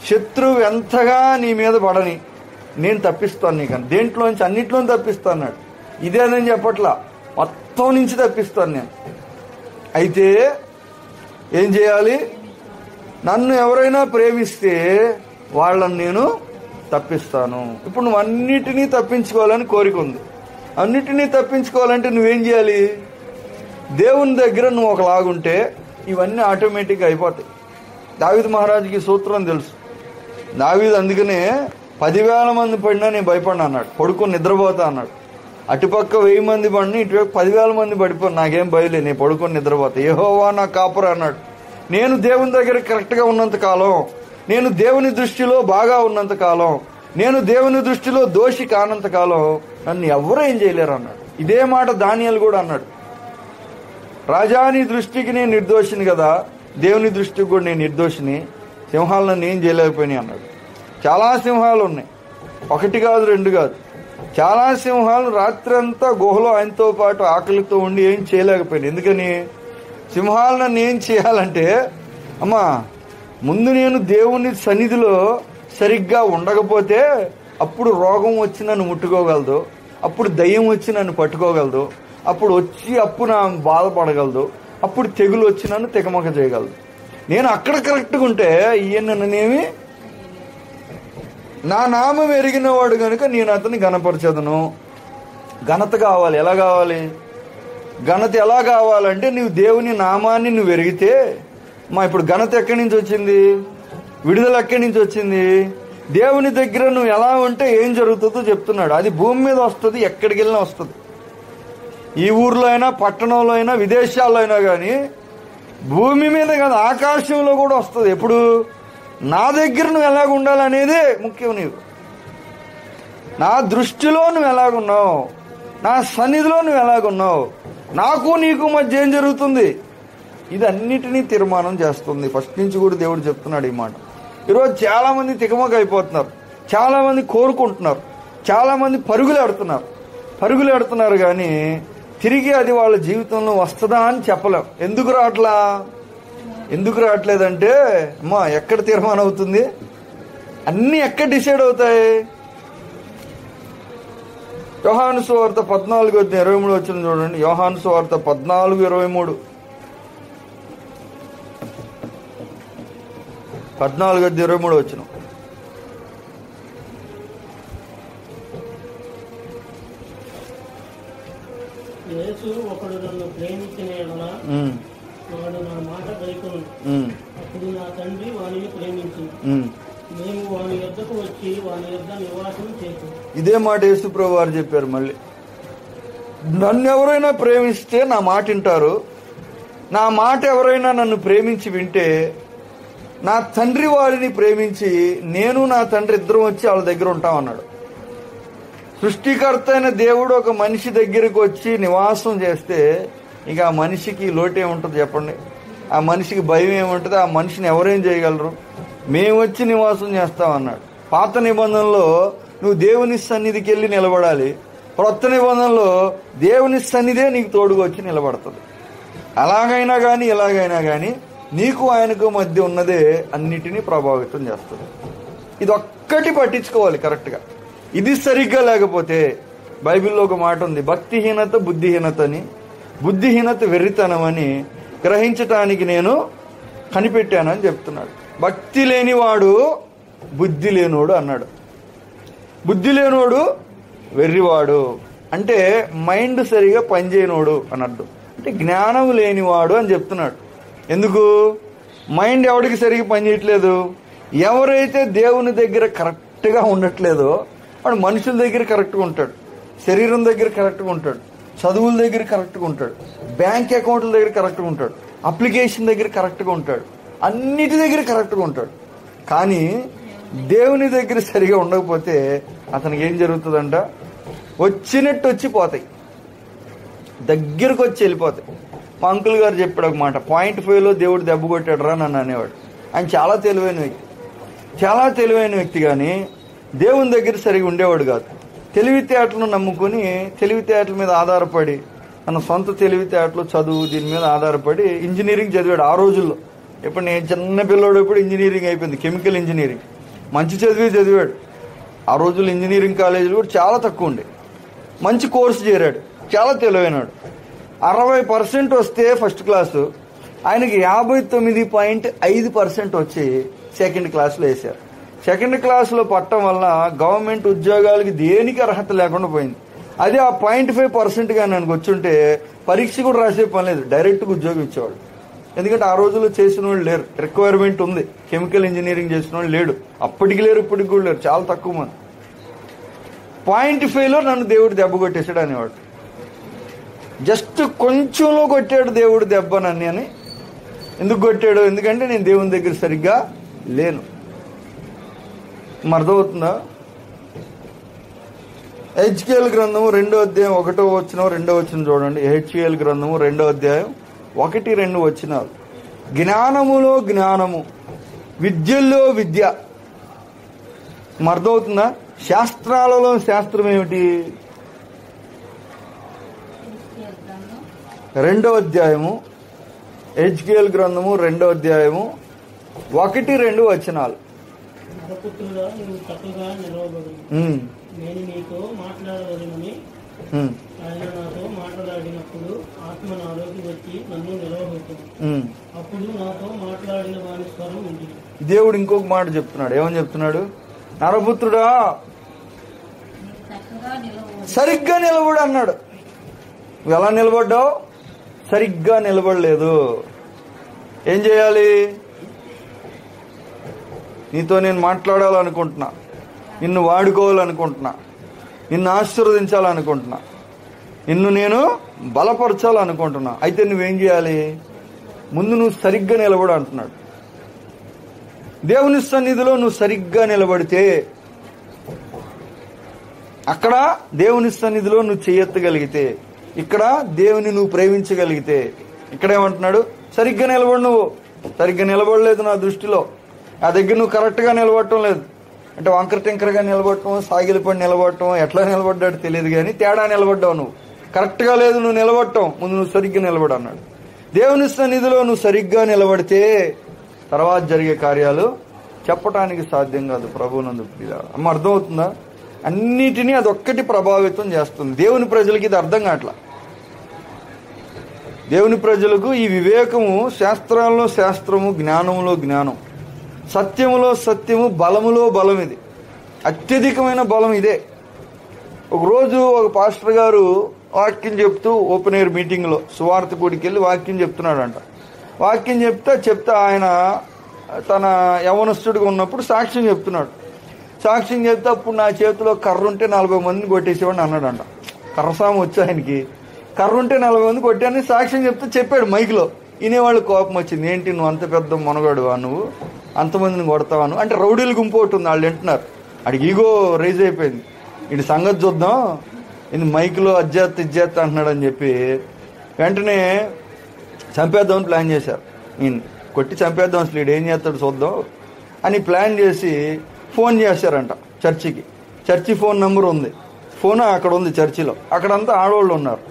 శత్రువు ఎంతగా నీ మీద పడని, నేను తప్పిస్తాను నీకని. దేంట్లోంచి? అన్నిట్లోని తప్పిస్తాను అన్నాడు. ఇదేదని చెప్పట్లా, మొత్తం నుంచి తప్పిస్తాను నేను. అయితే ఏం చేయాలి? నన్ను ఎవరైనా ప్రేమిస్తే వాళ్ళని నేను తప్పిస్తాను. ఇప్పుడు నువ్వు అన్నిటినీ తప్పించుకోవాలని కోరిక ఉంది. అన్నిటినీ తప్పించుకోవాలంటే నువ్వేం చేయాలి? దేవుని దగ్గర నువ్వు ఒకలాగుంటే ఇవన్నీ ఆటోమేటిక్గా అయిపోతాయి. దావీదు మహారాజుకి సూత్రం తెలుసు. దావీదు అందుకనే 10,000 మంది పడినా నేను భయపడినా అన్నాడు. పడుకొని నిద్రపోతా అన్నాడు. అటుపక్క 1000 మంది పడినా ఇటుపక్క 10,000 మంది పడిపోయి నాకేం భయలే, నేను పడుకొని నిద్రపోతా. యెహోవా నా కాపురు అన్నాడు. నేను దేవుని దగ్గర కరెక్ట్గా ఉన్నంత కాలం, నేను దేవుని దృష్టిలో బాగా ఉన్నంత కాలం, నేను దేవుని దృష్టిలో దోషి కానంత కాలం నన్ను ఎవరూ ఏం చేయలేరు అన్నాడు. ఇదే మాట దానియేలు కూడా అన్నాడు. రాజా, నీ దృష్టికి నేను నిర్దోషిని కదా, దేవుని దృష్టికి కూడా నేను నిర్దోషిని, సింహాలు నన్ను ఏం చేయలేకపోయినాయి అన్నాడు. చాలా సింహాలు ఉన్నాయి, 1 కాదు 2 కాదు, చాలా సింహాలు రాత్రి అంతా గుహలో ఆయనతో పాటు ఆకలితో ఉండి ఏం చేయలేకపోయినాయి. ఎందుకని? సింహాలు నన్ను ఏం చేయాలంటే, అమ్మా ముందు నేను దేవుని సన్నిధిలో సరిగ్గా ఉండకపోతే అప్పుడు రోగం వచ్చి నన్ను ముట్టుకోగలదు, అప్పుడు దయ్యం వచ్చి నన్ను పట్టుకోగలదు, అప్పుడు నా బాధపడగలదు, అప్పుడు తెగులు వచ్చి నన్ను తెగమక చేయగలదు. నేను అక్కడ కరెక్ట్గా ఉంటే ఈయన నన్నేమి, నా నామం ఎరిగిన వాడు కనుక నేను అతన్ని ఘనపరచదును. ఘనత కావాలి. ఎలా కావాలి? ఘనత ఎలా కావాలంటే నువ్వు దేవుని నామాన్ని నువ్వు ఎరిగితే. ఇప్పుడు ఘనత ఎక్కడి నుంచి వచ్చింది? విడుదల ఎక్కడి నుంచి వచ్చింది? దేవుని దగ్గర నువ్వు ఎలా ఉంటే ఏం జరుగుతుందో చెప్తున్నాడు. అది భూమి మీద వస్తుంది, ఎక్కడికి వెళ్ళినా వస్తుంది. ఈ ఊర్లో అయినా, పట్టణంలో అయినా, విదేశాల్లో అయినా కానీ, భూమి మీద కాదు ఆకాశంలో కూడా వస్తుంది. ఎప్పుడు? నా దగ్గర నువ్వు ఎలాగ ఉండాలనేదే ముఖ్యం. నీవు నా దృష్టిలో నువ్వు ఎలాగున్నావు, నా సన్నిధిలో నువ్వు ఎలాగున్నావు, నాకు నీకు మధ్య ఏం జరుగుతుంది, ఇది అన్నిటినీ తీర్మానం చేస్తుంది. ఫస్ట్ నుంచి కూడా దేవుడు చెప్తున్నాడు ఈ మాట. ఈరోజు చాలా మంది తికమక అయిపోతున్నారు, చాలా మంది కోరుకుంటున్నారు, చాలా మంది పరుగులు ఎడుతున్నారు కానీ తిరిగి అది వాళ్ళ జీవితంలో వస్తుందా అని చెప్పలేం. ఎందుకు రావట్లేదంటే ఎక్కడ తీర్మానం అవుతుంది? అన్నీ ఎక్కడ డిసైడ్ అవుతాయి? యోహాను సువార్త 14:23 వచ్చిన చూడండి. యోహాను సువార్త 14:23. 14:23. యేసు ఒకడు నన్ను ప్రేమించిన యెడల వాడు నా మాట గైకొను. అప్పుడు నా తండ్రి వానిని ప్రేమించును. మేము వాని యొద్దకు వచ్చి వాని యొద్ద నివాసం చేస్తాం. ఇదే మాట యేసు ప్రభువు వారు చెప్పారు. మళ్ళీ నన్ను ఎవరైనా ప్రేమిస్తే నా మాట వింటారు. నా మాట ఎవరైనా నన్ను ప్రేమించి వింటే నా తండ్రి వారిని ప్రేమించి నేను నా తండ్రి ఇద్దరం వచ్చి వాళ్ళ దగ్గర ఉంటామన్నాడు. సృష్టికర్త అయిన దేవుడు ఒక మనిషి దగ్గరికి వచ్చి నివాసం చేస్తే ఇక ఆ మనిషికి లోటేముంటుంది చెప్పండి? ఆ మనిషికి భయం ఏముంటుంది? ఆ మనిషిని ఎవరేం చేయగలరు? మేము వచ్చి నివాసం చేస్తామన్నాడు. పాత నిబంధనలో నువ్వు దేవుని సన్నిధికి వెళ్ళి నిలబడాలి. క్రొత్త నిబంధనలో దేవుని సన్నిధే నీకు తోడుగా వచ్చి నిలబడుతుంది. అలాగైనా కానీ ఇలాగైనా కానీ నీకు ఆయనకు మధ్య ఉన్నదే అన్నిటినీ ప్రభావితం చేస్తుంది. ఇది ఒక్కటి పట్టించుకోవాలి కరెక్ట్గా. ఇది సరిగ్గా లేకపోతే బైబిల్లో ఒక మాట ఉంది, భక్తిహీనత బుద్ధిహీనత అని, బుద్ధిహీనత వెర్రితనం అని గ్రహించటానికి నేను కనిపెట్టానని చెప్తున్నాడు. భక్తి లేనివాడు బుద్ధి లేనోడు అన్నాడు. బుద్ధి లేనోడు వెర్రివాడు అంటే మైండ్ సరిగా పనిచేయనోడు అని అర్థం. అంటే జ్ఞానం లేనివాడు అని చెప్తున్నాడు. ఎందుకు? మైండ్ ఎవడికి సరిగా పనిచేయట్లేదు? ఎవరైతే దేవుని దగ్గర కరెక్ట్గా ఉండట్లేదో వాడు మనుషుల దగ్గర కరెక్ట్గా ఉంటాడు, శరీరం దగ్గర కరెక్ట్గా ఉంటాడు, చదువుల దగ్గర కరెక్ట్గా ఉంటాడు, బ్యాంక్ అకౌంట్ల దగ్గర కరెక్ట్గా ఉంటాడు, అప్లికేషన్ దగ్గర కరెక్ట్గా ఉంటాడు, అన్నిటి దగ్గర కరెక్ట్గా ఉంటాడు. కానీ దేవుని దగ్గర సరిగా ఉండకపోతే అతనికి ఏం జరుగుతుందంట? వచ్చినట్టు వచ్చిపోతాయి, దగ్గరకు వచ్చి వెళ్ళిపోతాయి. మా అంకుల్ గారు చెప్పాడు ఒక మాట, 0.5లో దేవుడు దెబ్బ కొట్టాడు రా నన్ను అనేవాడు. ఆయన చాలా తెలివైన వ్యక్తి కానీ దేవుని దగ్గర సరిగా ఉండేవాడు కాదు. తెలివితేటలను నమ్ముకొని తెలివితేటల మీద ఆధారపడి తన సొంత తెలివితేటలు చదువు దీని మీద ఆధారపడి ఇంజనీరింగ్ చదివాడు ఆ రోజుల్లో. ఇప్పుడు నేను చిన్న పిల్లోడు ఇప్పుడు ఇంజనీరింగ్ అయిపోయింది, కెమికల్ ఇంజనీరింగ్. మంచి చదివాడు. ఆ రోజుల్లో ఇంజనీరింగ్ కాలేజీలు కూడా చాలా తక్కువ ఉండే. మంచి కోర్సు చేరాడు, చాలా తెలివైనాడు. 60% వస్తే ఫస్ట్ క్లాసు, ఆయనకి 59.5% వచ్చి సెకండ్ క్లాస్లో వేశారు. సెకండ్ క్లాస్లో పట్టడం వల్ల గవర్నమెంట్ ఉద్యోగాలకి దేనికి అర్హత లేకుండా పోయింది. అదే ఆ 0.5% కానీ నాకు వచ్చుంటే పరీక్ష కూడా రాసే పని లేదు, డైరెక్ట్గా ఉద్యోగం ఇచ్చేవాడు. ఎందుకంటే ఆ రోజుల్లో చేసిన వాళ్ళు లేరు, రిక్వైర్మెంట్ ఉంది. కెమికల్ ఇంజనీరింగ్ చేసిన వాళ్ళు లేడు, అప్పటికి లేరు, ఇప్పటికి కూడా లేరు, చాలా తక్కువ మంది. 0.5లో నన్ను దేవుడు దెబ్బ కొట్టేశాడు అనేవాడు. జస్ట్ కొంచెంలో కొట్టాడు దేవుడు దెబ్బ నన్ను అని. ఎందుకు కొట్టాడు? ఎందుకంటే నేను దేవుని దగ్గర సరిగ్గా లేను. అర్థమవుతుందా? హెచ్కేఎల్ గ్రంథము 2వ అధ్యాయం 1వ వచనం 2వ వచనం చూడండి. హెచ్కేఎల్ గ్రంథము 2వ అధ్యాయం 1-2 వచనాలు. జ్ఞానములో జ్ఞానము, విద్యల్లో విద్య. అర్థమవుతుందా? శాస్త్రాలలో శాస్త్రం ఏమిటి? 2వ అధ్యాయము హెచ్కేఎల్ గ్రంథము 2వ అధ్యాయము 1-2 వచనాలు. నరపుత్రుడా, నువ్వు చక్కగా నిలవబడు, నేను నీతో మాట్లాడవలెనని ఆయన నాతో మాట్లాడినప్పుడు ఆత్మ నాలోకి వచ్చి నన్ను నిలవబెట్టింది. అప్పుడు నాతో మాట్లాడిన వాని స్వరం ఉంది. దేవుడు ఇంకొక మాట చెప్తున్నాడు. ఏమని చెప్తున్నాడు? నరపుత్రుడా సరిగ్గా నిలబడు అన్నాడు. నువ్వు ఎలా నిలబడ్డావు? సరిగ్గా నిలబడలేదు. ఏం చేయాలి? నీతో నేను మాట్లాడాలనుకుంటున్నా, నిన్ను వాడుకోవాలనుకుంటున్నా, నిన్ను ఆశీర్వదించాలనుకుంటున్నా, నిన్ను నేను బలపరచాలనుకుంటున్నా. అయితే నువ్వేం చేయాలి? ముందు నువ్వు సరిగ్గా నిలబడు అంటున్నాడు. దేవుని సన్నిధిలో నువ్వు సరిగ్గా నిలబడితే, అక్కడ దేవుని సన్నిధిలో నువ్వు చేయెత్తగలిగితే, ఇక్కడ దేవుని నువ్వు ప్రేమించగలిగితే, ఇక్కడేమంటున్నాడు? సరిగ్గా నిలబడు. నువ్వు సరిగ్గా నిలబడలేదు నా దృష్టిలో. ఆ దగ్గర నువ్వు కరెక్ట్గా నిలబడటం లేదు. అంటే వంకర టింకరగా నిలబడటం, సాగిలిపడి నిలబడటం, ఎట్లా నిలబడ్డాడు తెలియదు కానీ తేడా నిలబడ్డావు. నువ్వు కరెక్ట్గా లేదు నువ్వు నిలబడటం. ముందు నువ్వు సరిగ్గా నిలబడు అన్నాడు. దేవుని సన్నిధిలో నువ్వు సరిగ్గా నిలబడితే తర్వాత జరిగే కార్యాలు చెప్పటానికి సాధ్యం కాదు. ప్రభువునందు ప్రియులారా, అర్థమవుతుందా? అన్నిటినీ అదొక్కటి ప్రభావితం చేస్తుంది. దేవుని ప్రజలకి ఇది అర్థం కావట్లా. దేవుని ప్రజలకు ఈ వివేకము, శాస్త్రాల్లో శాస్త్రము, జ్ఞానంలో జ్ఞానం సత్యములో సత్యము, బలములో బలం. ఇది అత్యధికమైన బలం ఇదే. ఒకరోజు ఒక పాస్టర్ గారు వాక్యం చెప్తూ ఓపెన్ ఎయిర్ మీటింగ్లో సువార్త గుడికి వెళ్ళి వాక్యం చెప్తున్నాడంట. వాక్యం చెప్తా ఆయన తన యవనస్తుడిగా ఉన్నప్పుడు సాక్ష్యం చెప్తున్నాడు. సాక్ష్యం చెప్తే అప్పుడు నా చేతిలో కర్ర ఉంటే 40 మందిని కొట్టేసేవాడిని అన్నాడంట. కర్రసాము వచ్చి ఆయనకి కర్ర ఉంటే 40 మంది కొట్టానని సాక్ష్యం చెప్తే చెప్పాడు మైక్లో. వినేవాళ్ళు కోపం వచ్చింది, ఏంటి నువ్వు అంత పెద్ద మొనగాడువా, నువ్వు అంతమందిని కొడతావాను అంటే. రౌడీలు గుంపు ఒకటి ఉంది, వాళ్ళు వింటున్నారు. అడిగి ఈగో రైజ్ అయిపోయింది, ఇది సంగతి చూద్దాం, ఇది మైక్లో ఇజ్జత్ అంటున్నాడు అని చెప్పి వెంటనే చంపేద్దామని ప్లాన్ చేశారు. ఈయన కొట్టి చంపేద్దాం, అసలు ఈడు ఏం చేస్తాడు చూద్దాం అని ప్లాన్ చేసి ఫోన్ చేశారంట చర్చికి. చర్చి ఫోన్ నెంబర్ ఉంది, ఫోన్ అక్కడ ఉంది చర్చిలో. అక్కడంతా ఆడవాళ్ళు ఉన్నారు.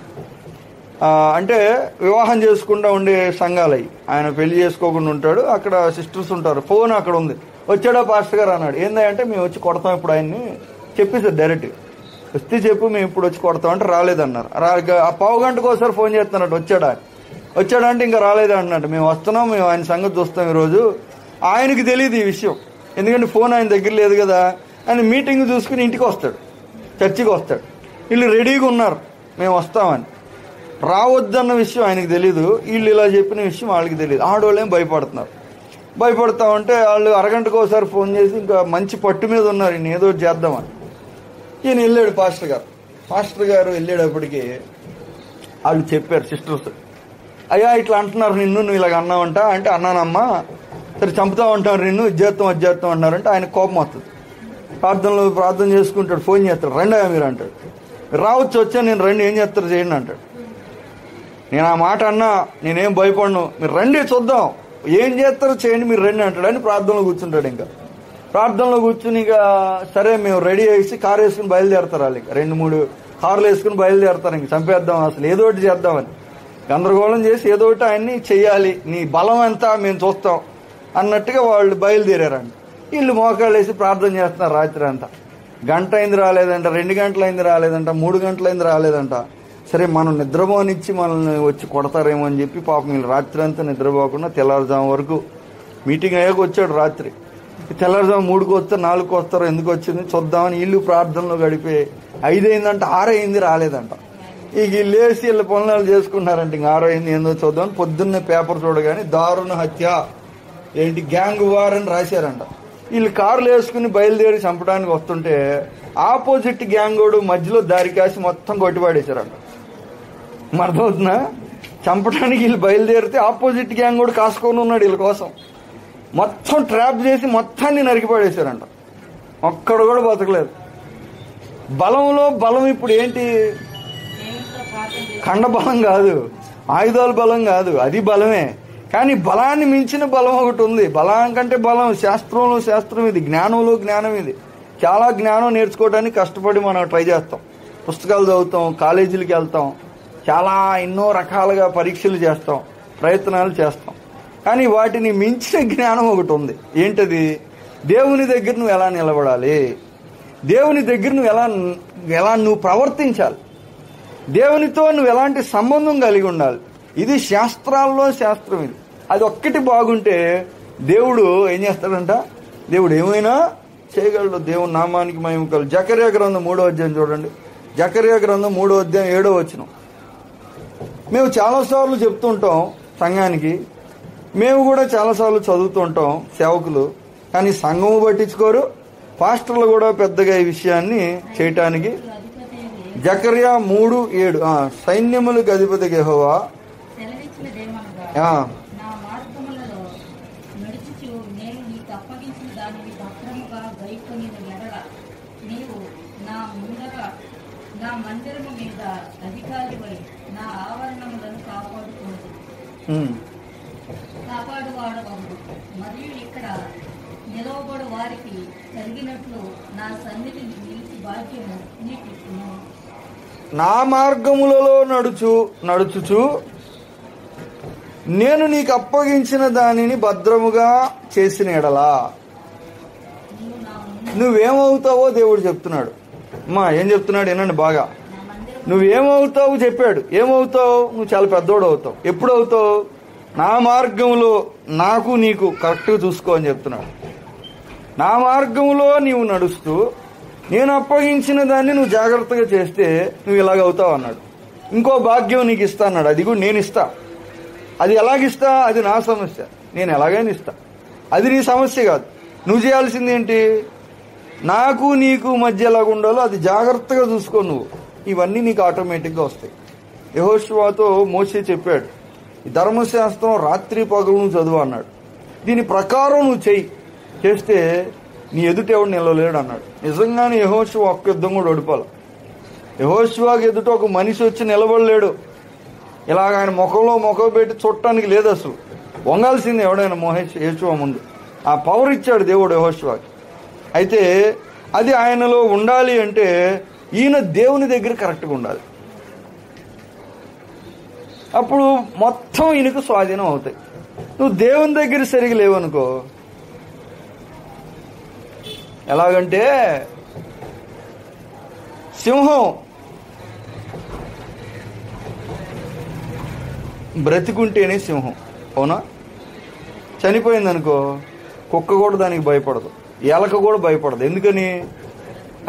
అంటే వివాహం చేసుకుంటూ ఉండే సంఘాలు అవి. ఆయన పెళ్లి చేసుకోకుండా ఉంటాడు, అక్కడ సిస్టర్స్ ఉంటారు. ఫోన్ అక్కడ ఉంది. వచ్చాడా పాస్టర్ గారు అన్నాడు. ఏందంటే మేము వచ్చి కొడతాం ఇప్పుడు ఆయన్ని చెప్పేసారు డైరెక్ట్. వస్తే చెప్పు, మేము ఇప్పుడు వచ్చి కొడతాం అంటే రాలేదన్నారు. ఆ పావు గంటకు ఒకసారి ఫోన్ చేస్తున్నట్టు వచ్చాడంటే ఇంకా రాలేదా అన్నట్టు. మేము వస్తున్నాం, మేము ఆయన సంగతి చూస్తాం ఈరోజు. ఆయనకి తెలియదు ఈ విషయం, ఎందుకంటే ఫోన్ ఆయన దగ్గర లేదు కదా. ఆయన మీటింగ్ చూసుకుని ఇంటికి వస్తాడు, చర్చికి వస్తాడు. వీళ్ళు రెడీగా ఉన్నారు మేము వస్తామని. రావద్దన్న విషయం ఆయనకి తెలీదు, వీళ్ళు ఇలా చెప్పిన విషయం వాళ్ళకి తెలియదు. ఆడవాళ్ళు ఏం భయపడతా ఉంటే వాళ్ళు అరగంటకు ఒకసారి ఫోన్ చేసి ఇంకా మంచి పట్టు మీద ఉన్నారు, ఈయన ఏదో చేద్దామని. ఈయన వెళ్ళాడు పాస్టర్ గారు వెళ్ళేటప్పటికి వాళ్ళు చెప్పారు సిస్టర్స్, అయ్యా ఇట్లా అంటున్నారు నిన్ను, నువ్వు ఇలాగ అన్నావంట అంటే. అన్నానమ్మా, సరే చంపుతా ఉంటారు నిన్ను, ఇజ్జేత్తం అన్నారంటే ఆయన కోపం వస్తుంది. ప్రార్థన చేసుకుంటాడు, ఫోన్ చేస్తాడు, రండి అయ్యా మీరు అంటాడు. రావచ్చు వచ్చా, నేను రండి, ఏం చేస్తారు చేయండి అంటాడు. నేను ఆ మాట అన్నా, నేనేం భయపడను, మీరు రండి చూద్దాం, ఏం చేస్తారో చేయండి, మీరు రండి అంటాడు. అని ప్రార్థనలో కూర్చుంటాడు. ఇంకా ప్రార్థనలో కూర్చుని ఇక సరే మేము రెడీ చేసి కారు వేసుకుని బయలుదేరతారు. వాళ్ళు ఇంకా 2-3 కార్లు వేసుకుని బయలుదేరతారు. ఇంక చంపేద్దాం, అసలు ఏదో ఒకటి చేద్దామని గందరగోళం చేసి ఏదో ఒకటి ఆయన్ని చెయ్యాలి, నీ బలం ఎంత మేము చూస్తాం అన్నట్టుగా వాళ్ళు బయలుదేరారండి. వీళ్ళు మోకాళ్ళు వేసి ప్రార్థన చేస్తున్నారు రాత్రి అంతా. గంట అయింది రాలేదంట, 2 గంటలు అయింది రాలేదంట, 3 గంటలు అయింది రాలేదంట. సరే మనం నిద్రపోనిచ్చి మనల్ని వచ్చి కొడతారేమో అని చెప్పి పాపం వీళ్ళు రాత్రి అంతా నిద్రపోకుండా తెల్లారుజాము వరకు మీటింగ్ అయ్యాక వచ్చాడు. రాత్రి తెల్లారుజాము 3కి వస్తారు, 4కి వస్తారో ఎందుకు వచ్చింది చూద్దామని వీళ్ళు ప్రార్థనలో గడిపే 5 అయిందంట, 6 అయింది రాలేదంట. ఇక వీళ్ళు లేచి వీళ్ళ పనులు చేసుకున్నారంట. ఇంక 6 అయింది ఏందో చూద్దామని పొద్దున్నే పేపర్ చూడగానే దారుణ హత్య ఏంటి గ్యాంగ్ వార్ అని రాశారంట. వీళ్ళు కార్లు వేసుకుని బయలుదేరి చంపడానికి వస్తుంటే ఆపోజిట్ గ్యాంగోడు మధ్యలో దారి కాసి మొత్తం కొట్టిపాడేశారంట. అర్థమవుతుందా? చంపడానికి వీళ్ళు బయలుదేరితే ఆపోజిట్ గ్యాంగోడు కాసుకొని ఉన్నాడు వీళ్ళ కోసం. మొత్తం ట్రాప్ చేసి మొత్తాన్ని నరికిపడేశారంట. ఒక్కడు కూడా బతకలేదు. బలంలో బలం ఇప్పుడు ఏంటి? ఖండ బలం కాదు, ఆయుధాల బలం కాదు, అది బలమే. కానీ బలాన్ని మించిన బలం ఒకటి ఉంది. బలం కంటే బలం శాస్త్రంలో శాస్త్రం ఇది, జ్ఞానంలో జ్ఞానం ఇది. చాలా జ్ఞానం నేర్చుకోవడానికి కష్టపడి మనం ట్రై చేస్తాం, పుస్తకాలు చదువుతాం, కాలేజీలకు వెళ్తాం, చాలా ఎన్నో రకాలుగా పరీక్షలు చేస్తాం, ప్రయత్నాలు చేస్తాం. కానీ వాటిని మించిన జ్ఞానం ఒకటి ఉంది. ఏంటది? దేవుని దగ్గర నువ్వు ఎలా నిలబడాలి, దేవుని దగ్గర నువ్వు ఎలా నువ్వు ప్రవర్తించాలి, దేవునితో నువ్వు ఎలాంటి సంబంధం కలిగి ఉండాలి. ఇది శాస్త్రాల్లో శాస్త్రం ఇది. అది ఒక్కటి బాగుంటే దేవుడు ఏం చేస్తాడంట? దేవుడు ఏమైనా చేయగలడు. దేవుని నామానికి మహిమ కలుగు. జకర్యా గ్రంథం 3వ అధ్యాయం చూడండి. జకర్యా గ్రంథం 3వ అధ్యాయం 7వ వచనం. మేము చాలాసార్లు చెప్తుంటాం సంఘానికి, మేము కూడా చాలాసార్లు చదువుతుంటాం సేవకులు, కానీ సంఘము పట్టించుకోరు, పాస్టర్లు కూడా పెద్దగా ఈ విషయాన్ని చేయటానికి. జకర్యా 3:7 సైన్యములకు అధిపతి యెహోవా మరియు ఇక్కడ నిలవబడు వారికి కలిగినట్లు నా సన్నిధిని నిలిచి భాగ్యము నీకు. నా మార్గములలో నడుచుచు నేను నీకు అప్పగించిన దానిని భద్రముగా చేసిన ఎడలా నువ్వేమవుతావో దేవుడు చెప్తున్నాడు. అమ్మా ఏం చెప్తున్నాడు వినండి బాగా. నువ్వేమవుతావు చెప్పాడు. ఏమవుతావు? నువ్వు చాలా పెద్దోడు అవుతావు. ఎప్పుడు అవుతావు? నా మార్గంలో నాకు నీకు కరెక్ట్గా చూసుకో అని చెప్తున్నాడు. నా మార్గంలో నీవు నడుస్తూ నేను అప్పగించిన దాన్ని నువ్వు జాగ్రత్తగా చేస్తే నువ్వు ఇలాగవుతావు అన్నాడు. ఇంకో భాగ్యం నీకు ఇస్తా అన్నాడు. అది కూడా నేను ఇస్తా. అది ఎలాగిస్తా? అది నా సమస్య, నేను ఎలాగైనా ఇస్తా. అది నీ సమస్య కాదు. నువ్వు చేయాల్సింది ఏంటి? నాకు నీకు మధ్య ఎలాగ ఉండాలో అది జాగ్రత్తగా చూసుకో నువ్వు. ఇవన్నీ నీకు ఆటోమేటిక్గా వస్తాయి. యెహోషువతో మోషే చెప్పాడు, ఈ ధర్మశాస్త్రం రాత్రి పగలు నువ్వు చదువు అన్నాడు. దీని ప్రకారం నువ్వు చెయ్యి, చేస్తే నీ ఎదుట ఎవడు నిలవలేడు అన్నాడు. నిజంగానే యెహోషువ ఒక్క యుద్ధం కూడా ఓడిపోవాలి. యెహోషువకి ఎదుట ఒక మనిషి వచ్చి నిలబడలేడు. ఇలాగ ఆయన ముఖంలో ముఖం పెట్టి చూడటానికి లేదు. అసలు వంగాల్సింది ఎవడైనా యెహోషువ ముందు. ఆ పవర్ ఇచ్చాడు దేవుడు యెహోషువకి. అయితే అది ఆయనలో ఉండాలి అంటే ఈయన దేవుని దగ్గర కరెక్ట్గా ఉండాలి. అప్పుడు మొత్తం ఈయనకు స్వాధీనం అవుతాయి. నువ్వు దేవుని దగ్గర సరిగా లేవనుకో, ఎలాగంటే సింహం బ్రతికుంటేనే సింహం, అవునా? చనిపోయిందనుకో కుక్క కూడా దానికి భయపడదు, ఎలక కూడా భయపడదు. ఎందుకని?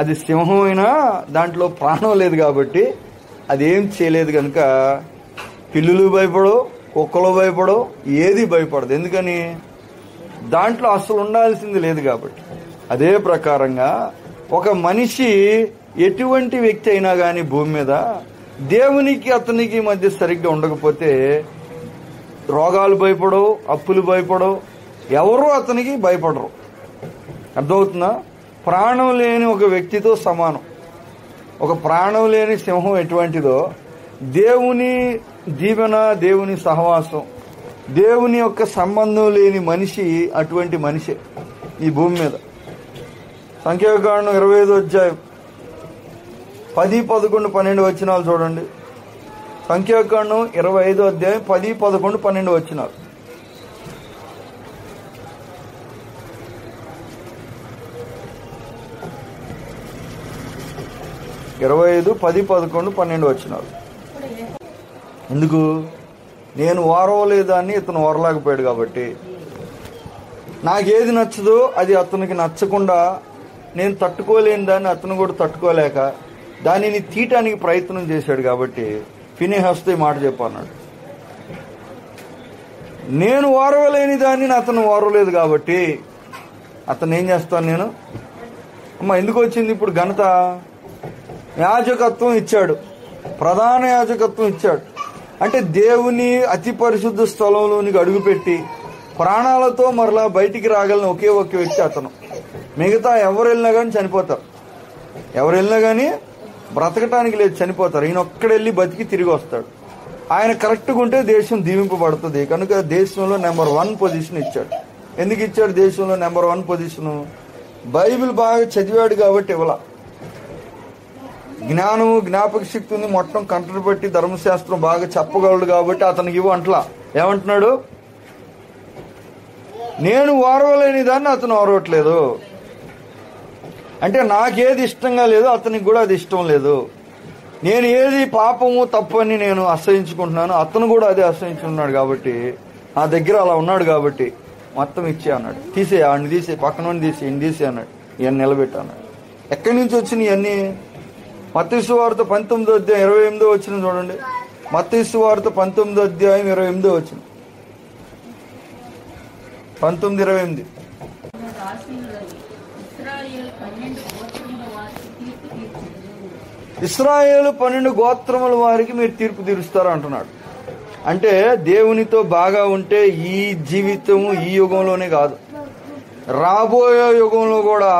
అది సింహం అయినా దాంట్లో ప్రాణం లేదు కాబట్టి అది ఏం చేయలేదు కనుక పిల్లులు భయపడవు, కుక్కలు భయపడవు, ఏది భయపడదు. ఎందుకని? దాంట్లో అసలు ఉండాల్సింది లేదు కాబట్టి. అదే ప్రకారంగా ఒక మనిషి ఎటువంటి వ్యక్తి అయినా కానీ భూమి మీద దేవునికి అతనికి మధ్య సరిగ్గా ఉండకపోతే రోగాలు భయపడవు, అప్పులు భయపడవు, ఎవరు అతనికి భయపడరు. అర్థమవుతుందా? ప్రాణం లేని ఒక వ్యక్తితో సమానం. ఒక ప్రాణం లేని సింహం ఎటువంటిదో దేవుని దీవెన, దేవుని సహవాసం, దేవుని యొక్క సంబంధం లేని మనిషి అటువంటి మనిషే ఈ భూమి మీద. సంఖ్యాకాండం 25వ అధ్యాయం 10, 11, 12 వచనాలు చూడండి. సంఖ్యాకాండం 25వ అధ్యాయం 10, 11, 12 వచనాలు. ఇరవై 10, 11, 12 వచనాలు. ఎందుకు? నేను ఓరవలేదాన్ని ఇతను ఓరలేకపోయాడు కాబట్టి, నాకేది నచ్చదో అది అతనికి నచ్చకుండా నేను తట్టుకోలేని దాన్ని అతను కూడా తట్టుకోలేక దానిని తీయటానికి ప్రయత్నం చేశాడు కాబట్టి ఫినెహాసుతో మాట చెప్పన్నాడు. నేను ఓరవలేని దాన్ని అతను ఓరవలేదు కాబట్టి అతను ఏం చేస్తాను నేను? అమ్మ ఎందుకు వచ్చింది ఇప్పుడు ఘనత? యాజకత్వం ఇచ్చాడు, ప్రధాన యాజకత్వం ఇచ్చాడు. అంటే దేవుని అతి పరిశుద్ధ స్థలంలోనికి అడుగుపెట్టి ప్రాణాలతో మరలా బయటికి రాగలిగిన ఒకే ఒక వ్యక్తి అతను. మిగతా ఎవరు వెళ్ళినా కానీ చనిపోతారు, ఎవరు వెళ్ళినా కానీ బ్రతకటానికి లేదు, చనిపోతారు. ఈయన ఒక్కడెళ్ళి బతికి తిరిగి వస్తాడు. ఆయన కరెక్ట్గా ఉంటే దేశం దీవింపబడుతుంది కనుక దేశంలో నెంబర్ 1 పొజిషన్ ఇచ్చాడు. ఎందుకు ఇచ్చాడు దేశంలో నెంబర్ 1 పొజిషను? బైబిల్ బాగా చదివాడు కాబట్టి ఇవ్వాల. జ్ఞానము, జ్ఞాపక శక్తి ఉంది, మొత్తం కంటలు పెట్టి ధర్మశాస్త్రం బాగా చెప్పగలడు కాబట్టి అతనికి ఇవ్వ అంటలా. ఏమంటున్నాడు? నేను ఓరవలేని దాన్ని అతను ఓరవట్లేదు. అంటే నాకేది ఇష్టంగా లేదో అతనికి కూడా అది ఇష్టం లేదు. నేను ఏది పాపము తప్పు అని నేను అసహించుకుంటున్నాను, అతను కూడా అదే అసహించుకుంటున్నాడు. కాబట్టి నా దగ్గర అలా ఉన్నాడు కాబట్టి మొత్తం ఇచ్చే అన్నాడు. తీసే, ఆడిని తీసే, పక్కన తీసే, ఈయన తీసే అన్నాడు. ఈయన నిలబెట్ట అన్నాడు. ఎక్కడి నుంచి వచ్చినాయి ఇవన్నీ? మత్తయి సువార్త 19వ అధ్యాయం 28వ వచనం చూడండి. మత్తయి సువార్త 19వ అధ్యాయం 28వ వచనం. 19:28. ఇశ్రాయేలు 12 గోత్రముల వారికి మీరు తీర్పు తీరుస్తారు అంటున్నాడు. అంటే దేవునితో బాగా ఉంటే ఈ జీవితము ఈ యుగంలోనే కాదు, రాబోయే యుగంలో కూడా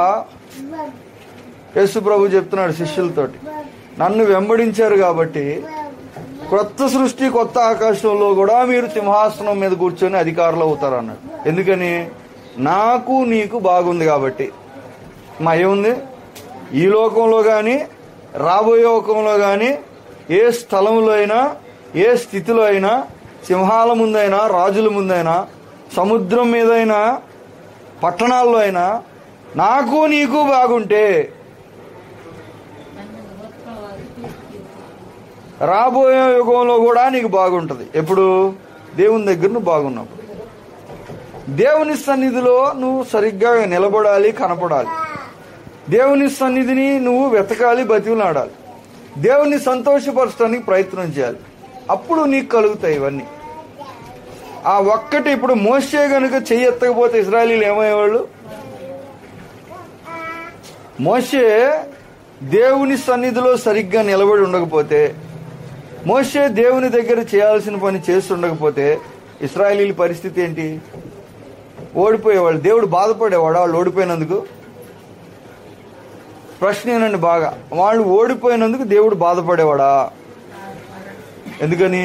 యేసు ప్రభు చెప్తున్నాడు శిష్యులతోటి, నన్ను వెంబడించారు కాబట్టి కొత్త సృష్టి, కొత్త ఆకాశంలో కూడా మీరు సింహాసనం మీద కూర్చొని అధికారులు అవుతారు అన్నాడు. ఎందుకని? నాకు నీకు బాగుంది కాబట్టి. మా ఏముంది? ఈ లోకంలో కానీ రాబోయే లోకంలో కానీ ఏ స్థలంలో అయినా, ఏ స్థితిలో అయినా, సింహాల ముందైనా, రాజుల ముందైనా, సముద్రం మీదైనా, పట్టణాల్లో అయినా నాకు నీకు బాగుంటే రాబోయే యుగంలో కూడా నీకు బాగుంటుంది. ఎప్పుడు? దేవుని దగ్గర నువ్వు బాగున్నప్పుడు. దేవుని సన్నిధిలో నువ్వు సరిగ్గా నిలబడాలి, కనపడాలి. దేవుని సన్నిధిని నువ్వు వెతకాలి, బతిమలాడాలి. దేవుని సంతోషపరచడానికి ప్రయత్నం చేయాలి. అప్పుడు నీకు కలుగుతాయి ఇవన్నీ. ఆ ఒక్కటి ఇప్పుడు మోషే గనుక చెయ్యి ఎత్తకపోతే ఇశ్రాయేలీయులు ఏమయ్యేవాళ్ళు? మోషే దేవుని సన్నిధిలో సరిగ్గా నిలబడి ఉండకపోతే, మోషే దేవుని దగ్గర చేయాల్సిన పని చేసి ఉండకపోతే ఇశ్రాయేలీయుల పరిస్థితి ఏంటి? ఓడిపోయేవాళ్ళు. దేవుడు బాధపడేవాడు వాళ్ళు ఓడిపోయినందుకు? ప్రశ్నేనండి బాగా. వాళ్ళు ఓడిపోయినందుకు దేవుడు బాధపడేవాడా? ఎందుకని?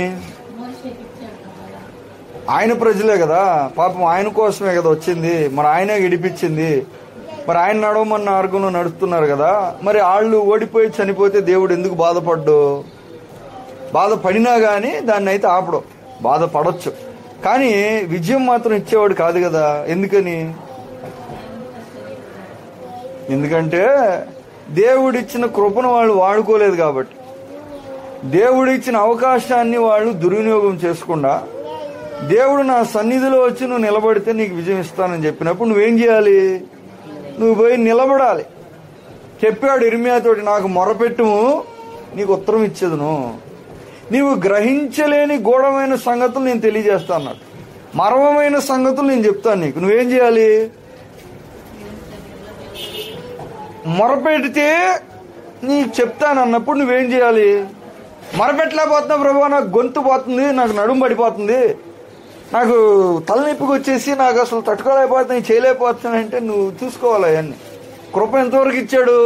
ఆయన ప్రజలే కదా, పాపం ఆయన కోసమే కదా వచ్చింది. మరి ఆయనే గడిపించింది. మరి ఆయన నడవమన్న మార్గంలో నడుస్తున్నారు కదా. మరి వాళ్ళు ఓడిపోయి చనిపోతే దేవుడు ఎందుకు బాధపడ్డు? బాధపడినా గానీ దాన్ని అయితే ఆపడం. బాధపడొచ్చు కానీ విజయం మాత్రం ఇచ్చేవాడు కాదు కదా. ఎందుకని? ఎందుకంటే దేవుడిచ్చిన కృపను వాళ్ళు వాడుకోలేదు కాబట్టి. దేవుడిచ్చిన అవకాశాన్ని వాళ్ళు దుర్వినియోగం చేసుకుండా, దేవుడు నా సన్నిధిలో వచ్చి నువ్వు నిలబడితే నీకు విజయం ఇస్తానని చెప్పినప్పుడు నువ్వేం చేయాలి? నువ్వు పోయి నిలబడాలి. చెప్పాడు ఇర్మియాతోటి, నాకు మొరపెట్టుము నీకు ఉత్తరం ఇచ్చేదును. నీవు గ్రహించలేని గూఢమైన సంగతులు నేను తెలియజేస్తా అన్నాడు. మర్మమైన సంగతులు నేను చెప్తాను నీకు. నువ్వేం చేయాలి? మొరపెడితే నీకు చెప్తాను అన్నప్పుడు నువ్వేం చేయాలి? మొరపెట్టలేకపోతున్నా ప్రభు, నాకు గొంతు పోతుంది, నాకు నడుము పడిపోతుంది, నాకు తలనొప్పికి వచ్చేసి నాకు అసలు తట్టుకోలేకపోతున్నాయి, చేయలేకపోతున్నానంటే నువ్వు చూసుకోవాలి. అవన్నీ కృప ఎంతవరకు ఇచ్చాడు?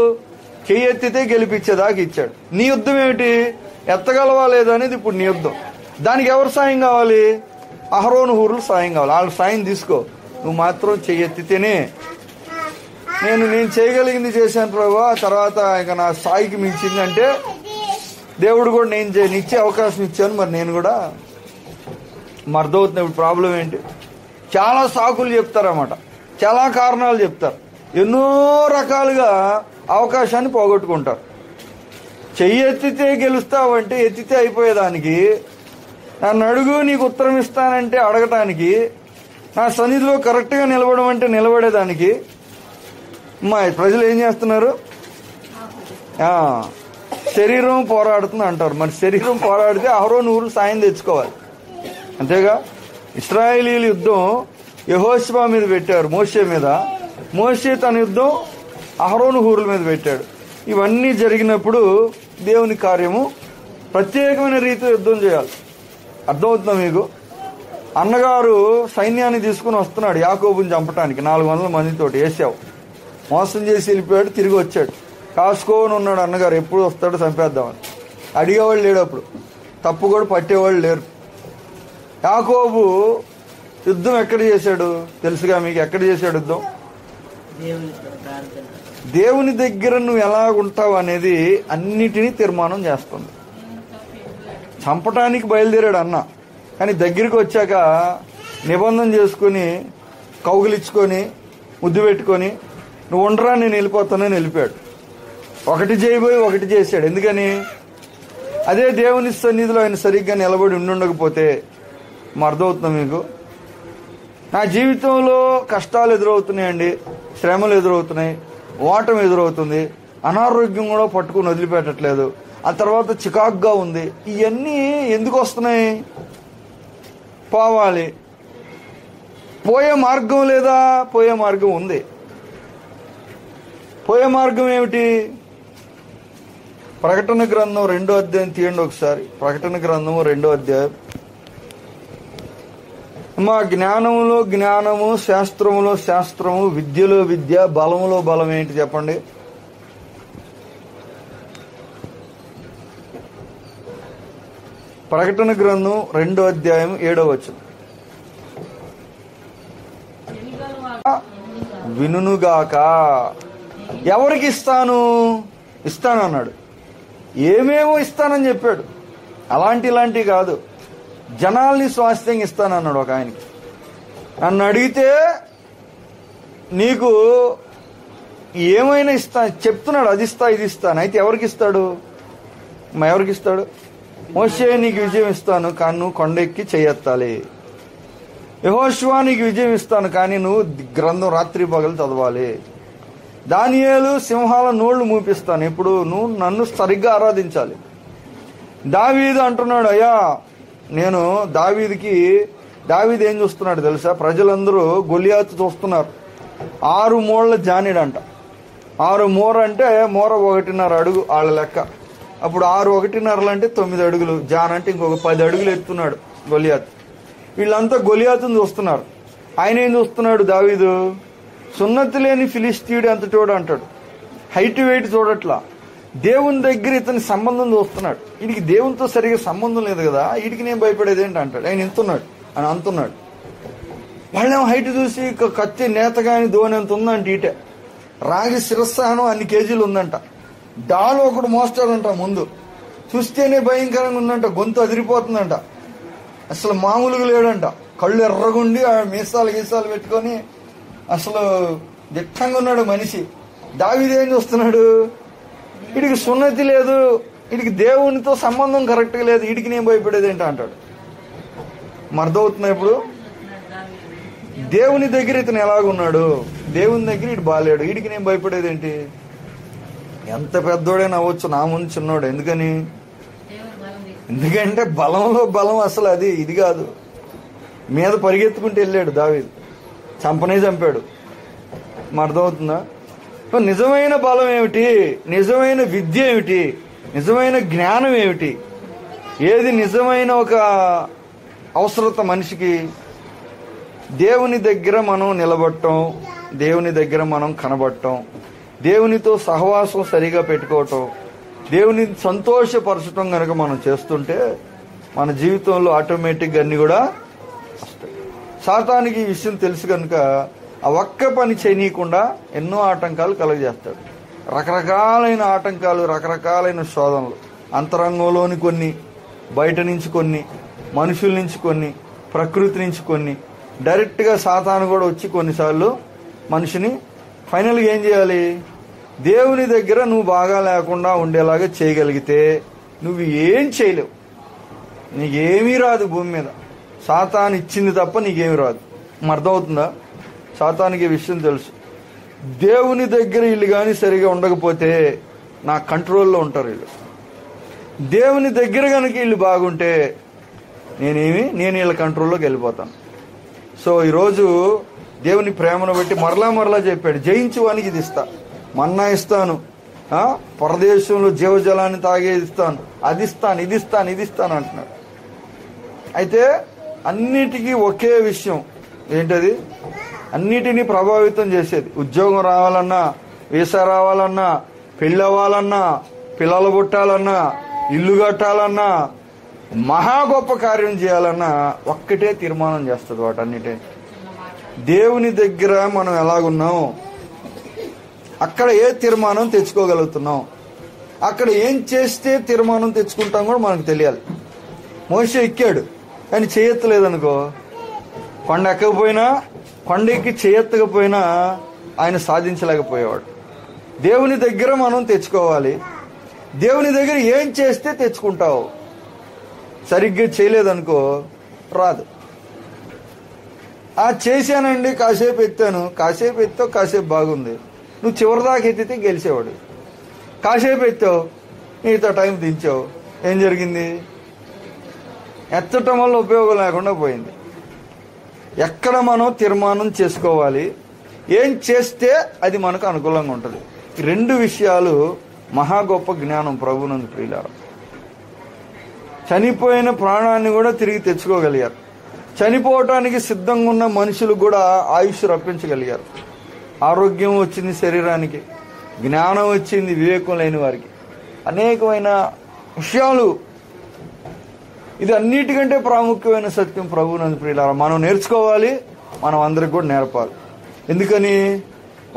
చెయ్యి ఎత్తితే గెలిపించేదాకా ఇచ్చాడు. నీ యుద్ధం ఏమిటి? ఎత్తగలవా లేదా అనేది ఇప్పుడు నీ యుద్ధం. దానికి ఎవరు సాయం కావాలి? అహరోను హూరులు సాయం కావాలి. వాళ్ళ సాయం తీసుకో. నువ్వు మాత్రం చెయ్యి ఎత్తితేనే నేను చేయగలిగింది చేశాను ప్రభు, తర్వాత ఇక నా స్థాయికి మించిందంటే దేవుడు కూడా నేను ఇచ్చే అవకాశం ఇచ్చాను. మరి నేను కూడా అర్థమవుతుంది. ఇప్పుడు ప్రాబ్లం ఏంటి? చాలా సాకులు చెప్తారన్నమాట, చాలా కారణాలు చెప్తారు, ఎన్నో రకాలుగా అవకాశాన్ని పోగొట్టుకుంటారు. చెయ్యి ఎత్తితే గెలుస్తావంటే ఎత్తితే అయిపోయేదానికి, నన్ను అడుగు నీకు ఉత్తరం ఇస్తానంటే అడగటానికి, నా సన్నిధిలో కరెక్ట్గా నిలబడమంటే నిలబడేదానికి మా ప్రజలు ఏం చేస్తున్నారు? శరీరం పోరాడుతుంది అంటారు. మరి శరీరం పోరాడితే అహరోను ఊరు సాయం తెచ్చుకోవాలి, అంతేగా. ఇశ్రాయేలీయుల యుద్ధం యెహోషువ మీద పెట్టారు, మోషే మీద. మోషే తన యుద్ధం అహరోను హూరుల మీద పెట్టాడు. ఇవన్నీ జరిగినప్పుడు దేవుని కార్యము ప్రత్యేకమైన రీతిలో యుద్ధం చేయాలి. అర్థమవుతుందా మీకు? అన్నగారు సైన్యాన్ని తీసుకుని వస్తున్నాడు యాకోబుని చంపటానికి 400 మందితోటి. ఏసావు మోసం చేసి వెళ్ళిపోయాడు, తిరిగి వచ్చాడు. కాసుకోని ఉన్నాడు అన్నగారు, ఎప్పుడు వస్తాడో చంపేద్దామని. అడిగేవాళ్ళు లేడు, అప్పుడు తప్పు కూడా పట్టేవాళ్ళు లేరు. యాకోబు యుద్ధం ఎక్కడ చేశాడు తెలుసుగా మీకు? ఎక్కడ చేశాడు యుద్ధం? దేవుని దగ్గర నువ్వు ఎలా ఉంటావు అనేది అన్నిటినీ తీర్మానం చేస్తుంది. చంపటానికి బయలుదేరాడు అన్న, కానీ దగ్గరికి వచ్చాక నిబంధన చేసుకుని కౌగిలించుకొని ముద్దు పెట్టుకొని నువ్వు ఉండరా నేను వెళ్ళిపోతానని వెళ్ళిపోయాడు. ఒకటి చేయబోయి ఒకటి చేశాడు. ఎందుకని? అదే దేవుని సన్నిధిలో ఆయన సరిగ్గా నిలబడి ఉండకపోతే అర్థమవుతుందా మీకు? నా జీవితంలో కష్టాలు ఎదురవుతున్నాయండి, శ్రమలు ఎదురవుతున్నాయి, ఓటమి ఎదురవుతుంది, అనారోగ్యం కూడా పట్టుకుని వదిలిపెట్టట్లేదు, ఆ తర్వాత చికాకుగా ఉంది. ఇవన్నీ ఎందుకు వస్తున్నాయి? పోవాలి. పోయే మార్గం లేదా? పోయే మార్గం ఉంది. పోయే మార్గం ఏమిటి? ప్రకటన గ్రంథం 2వ అధ్యాయం తీయండి ఒకసారి. ప్రకటన గ్రంథం 2వ అధ్యాయం. మా జ్ఞానములో జ్ఞానము, శాస్త్రములో శాస్త్రము, విద్యలో విద్య, బలములో బలం ఏంటి చెప్పండి? ప్రకటన గ్రంథం 2వ అధ్యాయం 7వ వచనం. వినుగాక. ఎవరికి ఇస్తాను? ఇస్తాను అన్నాడు. ఏమేమో ఇస్తానని చెప్పాడు. ఇలాంటి కాదు, జనాల్ని స్వాస్థ్యంగా ఇస్తానన్నాడు ఒక ఆయనకి. నన్ను అడిగితే నీకు ఏమైనా ఇస్తా చెప్తున్నాడు, అది ఇస్తా ఇది ఇస్తాను. అయితే ఎవరికి ఇస్తాడు? ఎవరికి ఇస్తాడు? మోషే నీకు విజయం ఇస్తాను, కానీ నువ్వు కొండ ఎక్కి చెయ్యెత్తాలి. యెహోషువ నీకు విజయం ఇస్తాను, కానీ నువ్వు గ్రంథం రాత్రి పగలు చదవాలి. దానియేలు సింహాల నోళ్లు మూపిస్తాను, ఇప్పుడు నువ్వు నన్ను సరిగ్గా ఆరాధించాలి. దావీదు అంటున్నాడు, అయ్యా నేను దావీదు ఏం చూస్తున్నాడు తెలుసా? ప్రజలందరూ గొలియాతు చూస్తున్నారు. 6 మూరల జానీడంట. 6 మూర అంటే మూర 1.5 అడుగు వాళ్ళ లెక్క. అప్పుడు 6 1.5 అంటే 9 అడుగులు. జాన్ అంటే ఇంకొక 10 అడుగులు ఎత్తున్నాడు గొలియాతు. వీళ్ళంతా గొలియాతుని చూస్తున్నారు. ఆయన ఏం చూస్తున్నాడు? దావీదు సున్నతి లేని ఫిలిస్తీయుడు ఎంత చూడ అంటాడు. హైట్ వెయిట్ చూడట్లా, దేవుని దగ్గర ఇతని సంబంధం చూస్తున్నాడు. వీడికి దేవునితో సరిగా సంబంధం లేదు కదా, వీడికి నేను భయపడేది ఏంటి అంటాడు. ఆయన అని అంటున్నాడు. వాళ్ళేమో హైట్ చూసి కత్తి నేత కాని ధోని ఎంత ఉందంట. ఈటే రాగి శిరస్సానం అన్ని కేజీలు ఉందంట. డాలు ఒకడు మోస్తాడంట. ముందు చూస్తేనే భయంకరంగా ఉందంట. గొంతు అదిరిపోతుందంట. అసలు మామూలుగా లేడంట. కళ్ళు ఎర్రగుండి ఆ మీసాలు పెట్టుకొని అసలు దిట్టంగా ఉన్నాడు మనిషి. దావీదు ఏం చూస్తున్నాడు? వీడికి సున్నతి లేదు, వీడికి దేవునితో సంబంధం కరెక్ట్గా లేదు, వీడికి నేను భయపడేది ఏంటి అంటాడు. అర్థమవుతున్నా ఇప్పుడు? దేవుని దగ్గర ఇతను ఎలాగున్నాడు, దేవుని దగ్గర ఇటు బాలేడు, వీడికి నేను భయపడేది ఏంటి? ఎంత పెద్దోడైనా అవ్వచ్చు, నా ముందు చిన్నోడు. ఎందుకంటే బలంలో బలం అసలు ఇది కాదు. మీద పరిగెత్తుకుంటూ వెళ్ళాడు దావీదు, చంపనే చంపాడు. అర్థమవుతుందా? నిజమైన బలం ఏమిటి? నిజమైన విద్య ఏమిటి? నిజమైన జ్ఞానం ఏమిటి? ఏది నిజమైన ఒక అవసరత మనిషికి? దేవుని దగ్గర మనం నిలబడటం, దేవుని దగ్గర మనం కనబడటం, దేవునితో సహవాసం సరిగా పెట్టుకోవటం, దేవుని సంతోషపరచటం కనుక మనం చేస్తుంటే మన జీవితంలో ఆటోమేటిక్గా అన్ని కూడా వస్తాయి. సాతానికి ఈ విషయం తెలుసు కనుక ఆ ఒక్క పని చేయనీయకుండా ఎన్నో ఆటంకాలు కలుగజేస్తాడు. రకరకాలైన ఆటంకాలు, రకరకాలైన శోధనలు, అంతరంగంలోని కొన్ని, బయట నుంచి కొన్ని, మనుషుల నుంచి కొన్ని, ప్రకృతి నుంచి కొన్ని, డైరెక్ట్గా సాతాను కూడా వచ్చి కొన్నిసార్లు మనిషిని ఫైనల్గా ఏం చేయాలి? దేవుని దగ్గర నువ్వు బాగా లేకుండా ఉండేలాగా చేయగలిగితే నువ్వు ఏం చేయలేవు. నీకేమీ రాదు భూమి మీద. సాతాను ఇచ్చింది తప్ప నీకేమీ రాదు. అర్థమవుతుందా? సాతానికి ఈ విషయం తెలుసు. దేవుని దగ్గర వీళ్ళు కానీ సరిగా ఉండకపోతే నా కంట్రోల్లో ఉంటారు వీళ్ళు. దేవుని దగ్గర కనుక వీళ్ళు బాగుంటే నేను వీళ్ళ కంట్రోల్లోకి వెళ్ళిపోతాను. సో ఈరోజు దేవుని ప్రేమను బట్టి మరలా చెప్పాడు, జయించు వానికి ఇది ఇస్తా, మన్నా ఇస్తాను, పరదేశంలో జీవజలాన్ని తాగేది ఇస్తాను, అది ఇస్తాను, ఇది ఇస్తాను అంటున్నాడు. అయితే అన్నిటికీ ఒకే విషయం ఏంటది? అన్నిటినీ ప్రభావితం చేసేది, ఉద్యోగం రావాలన్నా, వీసా రావాలన్నా, పెళ్ళి అవ్వాలన్నా, పిల్లలు పుట్టాలన్నా, ఇల్లు కట్టాలన్నా, మహా గొప్ప కార్యం చేయాలన్నా ఒక్కటే తీర్మానం చేస్తుంది. వాటన్నిటే దేవుని దగ్గర మనం ఎలాగున్నాం, అక్కడ ఏ తీర్మానం తెచ్చుకోగలుగుతున్నాం, అక్కడ ఏం చేస్తే తీర్మానం తెచ్చుకుంటాం కూడా మనకు తెలియాలి. మోషే ఎక్కాడు కానీ చేయెత్తలేదనుకో, కొండ ఎక్కకపోయినా, కొండ ఎక్కి చేయెత్తకపోయినా ఆయన సాధించలేకపోయేవాడు. దేవుని దగ్గర మనం తెచ్చుకోవాలి. దేవుని దగ్గర ఏం చేస్తే తెచ్చుకుంటావు. సరిగ్గా చేయలేదనుకో రాదు. చేశానండి, కాసేపు ఎత్తాను, కాసేపు బాగుంది, నువ్వు చివరిదాకా ఎత్తితే గెలిచేవాడు. కాసేపు ఎత్తావు, నీతో టైం దించావు, ఏం జరిగింది? ఎత్తటం వల్ల ఉపయోగం లేకుండా పోయింది. ఎక్కడ మనం తీర్మానం చేసుకోవాలి, ఏం చేస్తే అది మనకు అనుకూలంగా ఉంటుంది. ఈ 2 విషయాలు మహా గొప్ప జ్ఞానం ప్రభునందు ప్రియులారా. చనిపోయిన ప్రాణాన్ని కూడా తిరిగి తెచ్చుకోగలిగారు. చనిపోవటానికి సిద్ధంగా ఉన్న మనుషులు కూడా ఆయుష్ రప్పించగలిగారు. ఆరోగ్యం వచ్చింది శరీరానికి, జ్ఞానం వచ్చింది వివేకం లేని వారికి. అనేకమైన విషయాలు, ఇది అన్నిటికంటే ప్రాముఖ్యమైన సత్యం ప్రభునందు ప్రియులారా. మనం నేర్చుకోవాలి, మనం అందరికి కూడా నేర్పాలి. ఎందుకని?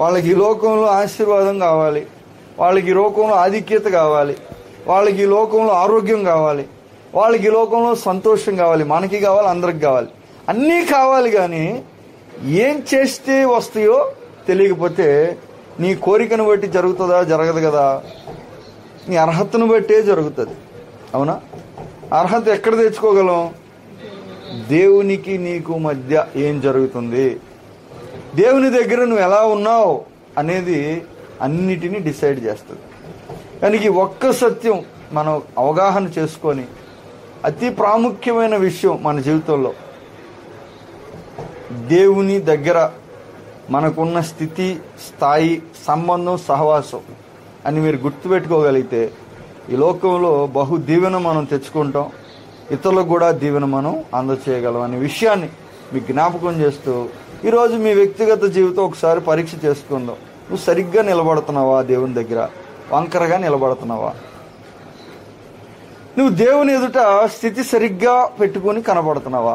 వాళ్ళకి ఈ లోకంలో ఆశీర్వాదం కావాలి, వాళ్ళకి ఈ లోకంలో ఆధిక్యత కావాలి, వాళ్ళకి ఈ లోకంలో ఆరోగ్యం కావాలి, వాళ్ళకి ఈ లోకంలో సంతోషం కావాలి, మనకి కావాలి, అందరికి కావాలి, అన్నీ కావాలి. కానీ ఏం చేస్తే వస్తాయో తెలియకపోతే నీ కోరికను బట్టి జరుగుతుందా? జరగదు కదా. నీ అర్హతను బట్టే జరుగుతుంది. అవునా? అర్హత ఎక్కడ తెచ్చుకోగలం? దేవునికి నీకు మధ్య ఏం జరుగుతుంది, దేవుని దగ్గర నువ్వు ఎలా ఉన్నావు అనేది అన్నిటినీ డిసైడ్ చేస్తుంది. కానీ ఈ ఒక్క సత్యం మనం అవగాహన చేసుకొని, అతి ప్రాముఖ్యమైన విషయం మన జీవితంలో, దేవుని దగ్గర మనకున్న స్థితి, స్థాయి, సంబంధం, సహవాసం అని మీరు గుర్తుపెట్టుకోగలిగితే ఈ లోకంలో బహు దీవెన మనం తెచ్చుకుంటాం, ఇతరులకు కూడా దీవెన మనం అందచేయగలం అనే విషయాన్ని మీకు జ్ఞాపకం చేస్తూ ఈరోజు మీ వ్యక్తిగత జీవితం ఒకసారి పరీక్ష చేసుకుందాం. నువ్వు సరిగ్గా నిలబడుతున్నావా? దేవుని దగ్గర వంకరగా నిలబడుతున్నావా? నువ్వు దేవుని ఎదుట స్థితి సరిగ్గా పెట్టుకొని కనబడుతున్నావా?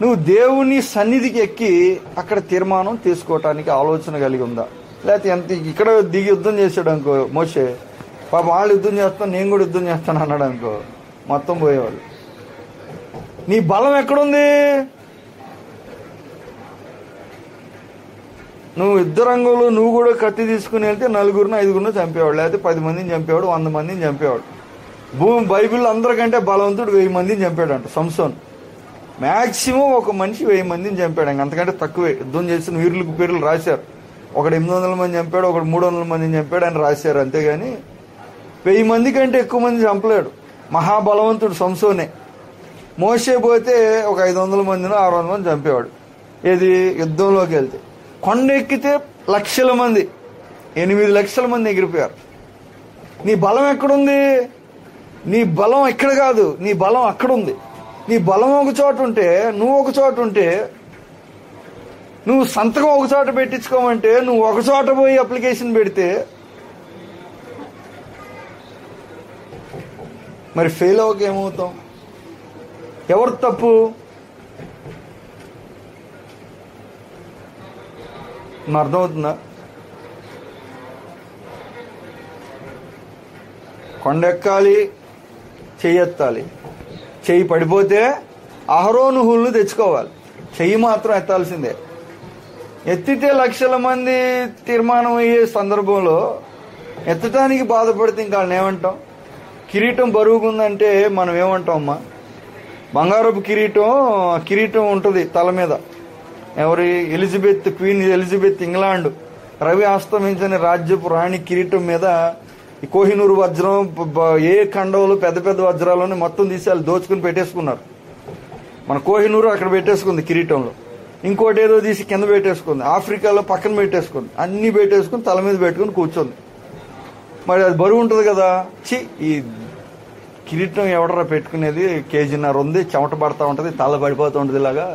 నువ్వు దేవుని సన్నిధికి ఎక్కి అక్కడ తీర్మానం తీసుకోవటానికి ఆలోచన కలిగి ఉందా? లేకపోతే ఎంత ఇక్కడ దిగి యుద్ధం చేసాడు అనుకో మోషే, పాప వాళ్ళు యుద్ధం చేస్తాను నేను కూడా యుద్ధం చేస్తాను అన్నాడు అనుకో, మొత్తం పోయేవాళ్ళు. నీ బలం ఎక్కడుంది? నువ్వు యుద్ధ రంగంలో నువ్వు కూడా కత్తి తీసుకుని వెళ్తే 4 5 చంపేవాడు, లేకపోతే 10 మందిని చంపేవాడు, 100 మందిని చంపేవాడు. బైబిల్ అందరికంటే బలవంతుడు 1000 మందిని చంపాడంట సంసోన్. మ్యాక్సిమం ఒక మనిషి 1000 మందిని చంపాడు, అంతకంటే తక్కువే. యుద్ధం చేసిన వీరులకు పేర్లు రాశారు. ఒకడు 800 మంది చంపాడు, ఒకడు 300 మందిని చంపాడు అని రాశారు. అంతేగాని 1000 మంది కంటే ఎక్కువ మంది చంపలేడు. మహాబలవంతుడు సంసోనే. మోషే పోతే ఒక 500 మందినో 600 మంది చంపేవాడు. ఏది యుద్ధంలోకి వెళ్తే. కొండ ఎక్కితే లక్షల మంది, 8 లక్షల మంది ఎగిరిపోయారు. నీ బలం ఎక్కడుంది? నీ బలం ఇక్కడ కాదు, నీ బలం అక్కడుంది. నీ బలం ఒక చోట ఉంటే, నువ్వు ఒక చోట ఉంటే, నువ్వు సంతకం ఒక చోట పెట్టించుకోమంటే నువ్వు ఒక చోట పోయి అప్లికేషన్ పెడితే మరి ఫెయిల్ అవ్వక ఏమవుతాం? ఎవరు తప్పు? అర్థమవుతుందా? కొండెక్కాలి, చెయ్యెత్తాలి. చెయ్యి పడిపోతే అహరోను హుల్ను తెచ్చుకోవాలి, చెయ్యి మాత్రం ఎత్తాల్సిందే. ఎత్తితే లక్షల మంది తీర్మానం అయ్యే సందర్భంలో ఎత్తటానికి బాధపడితే ఇంకా వాళ్ళని ఏమంటాం? కిరీటం బరువుకుందంటే మనం ఏమంటాం? అమ్మా బంగారపు కిరీటం ఉంటుంది తల మీద. ఎవరి? ఎలిజబెత్, క్వీన్ ఎలిజబెత్ ఇంగ్లాండ్ రవి అస్తమించని రాజ్యపు రాణి కిరీటం మీద ఈ కోహినూరు వజ్రం, ఏ ఖండంలో పెద్ద పెద్ద వజ్రాలని మొత్తం తీసి వాళ్ళు దోచుకుని పెట్టేసుకున్నారు. మన కోహినూరు అక్కడ పెట్టేసుకుంది కిరీటంలో, ఇంకోటి ఏదో తీసి కింద పెట్టేసుకుంది, ఆఫ్రికాలో పక్కన పెట్టేసుకుంది, అన్ని పెట్టేసుకుని తల మీద పెట్టుకుని కూర్చుంది. మరి అది బరువు ఉంటుంది కదా. ఈ కిరీటం ఎవడరా పెట్టుకునేది? 1.5 కేజీన్నర ఉంది, చెమట పడతా ఉంటుంది, తల పడిపోతూ ఉంటుంది. ఇలాగా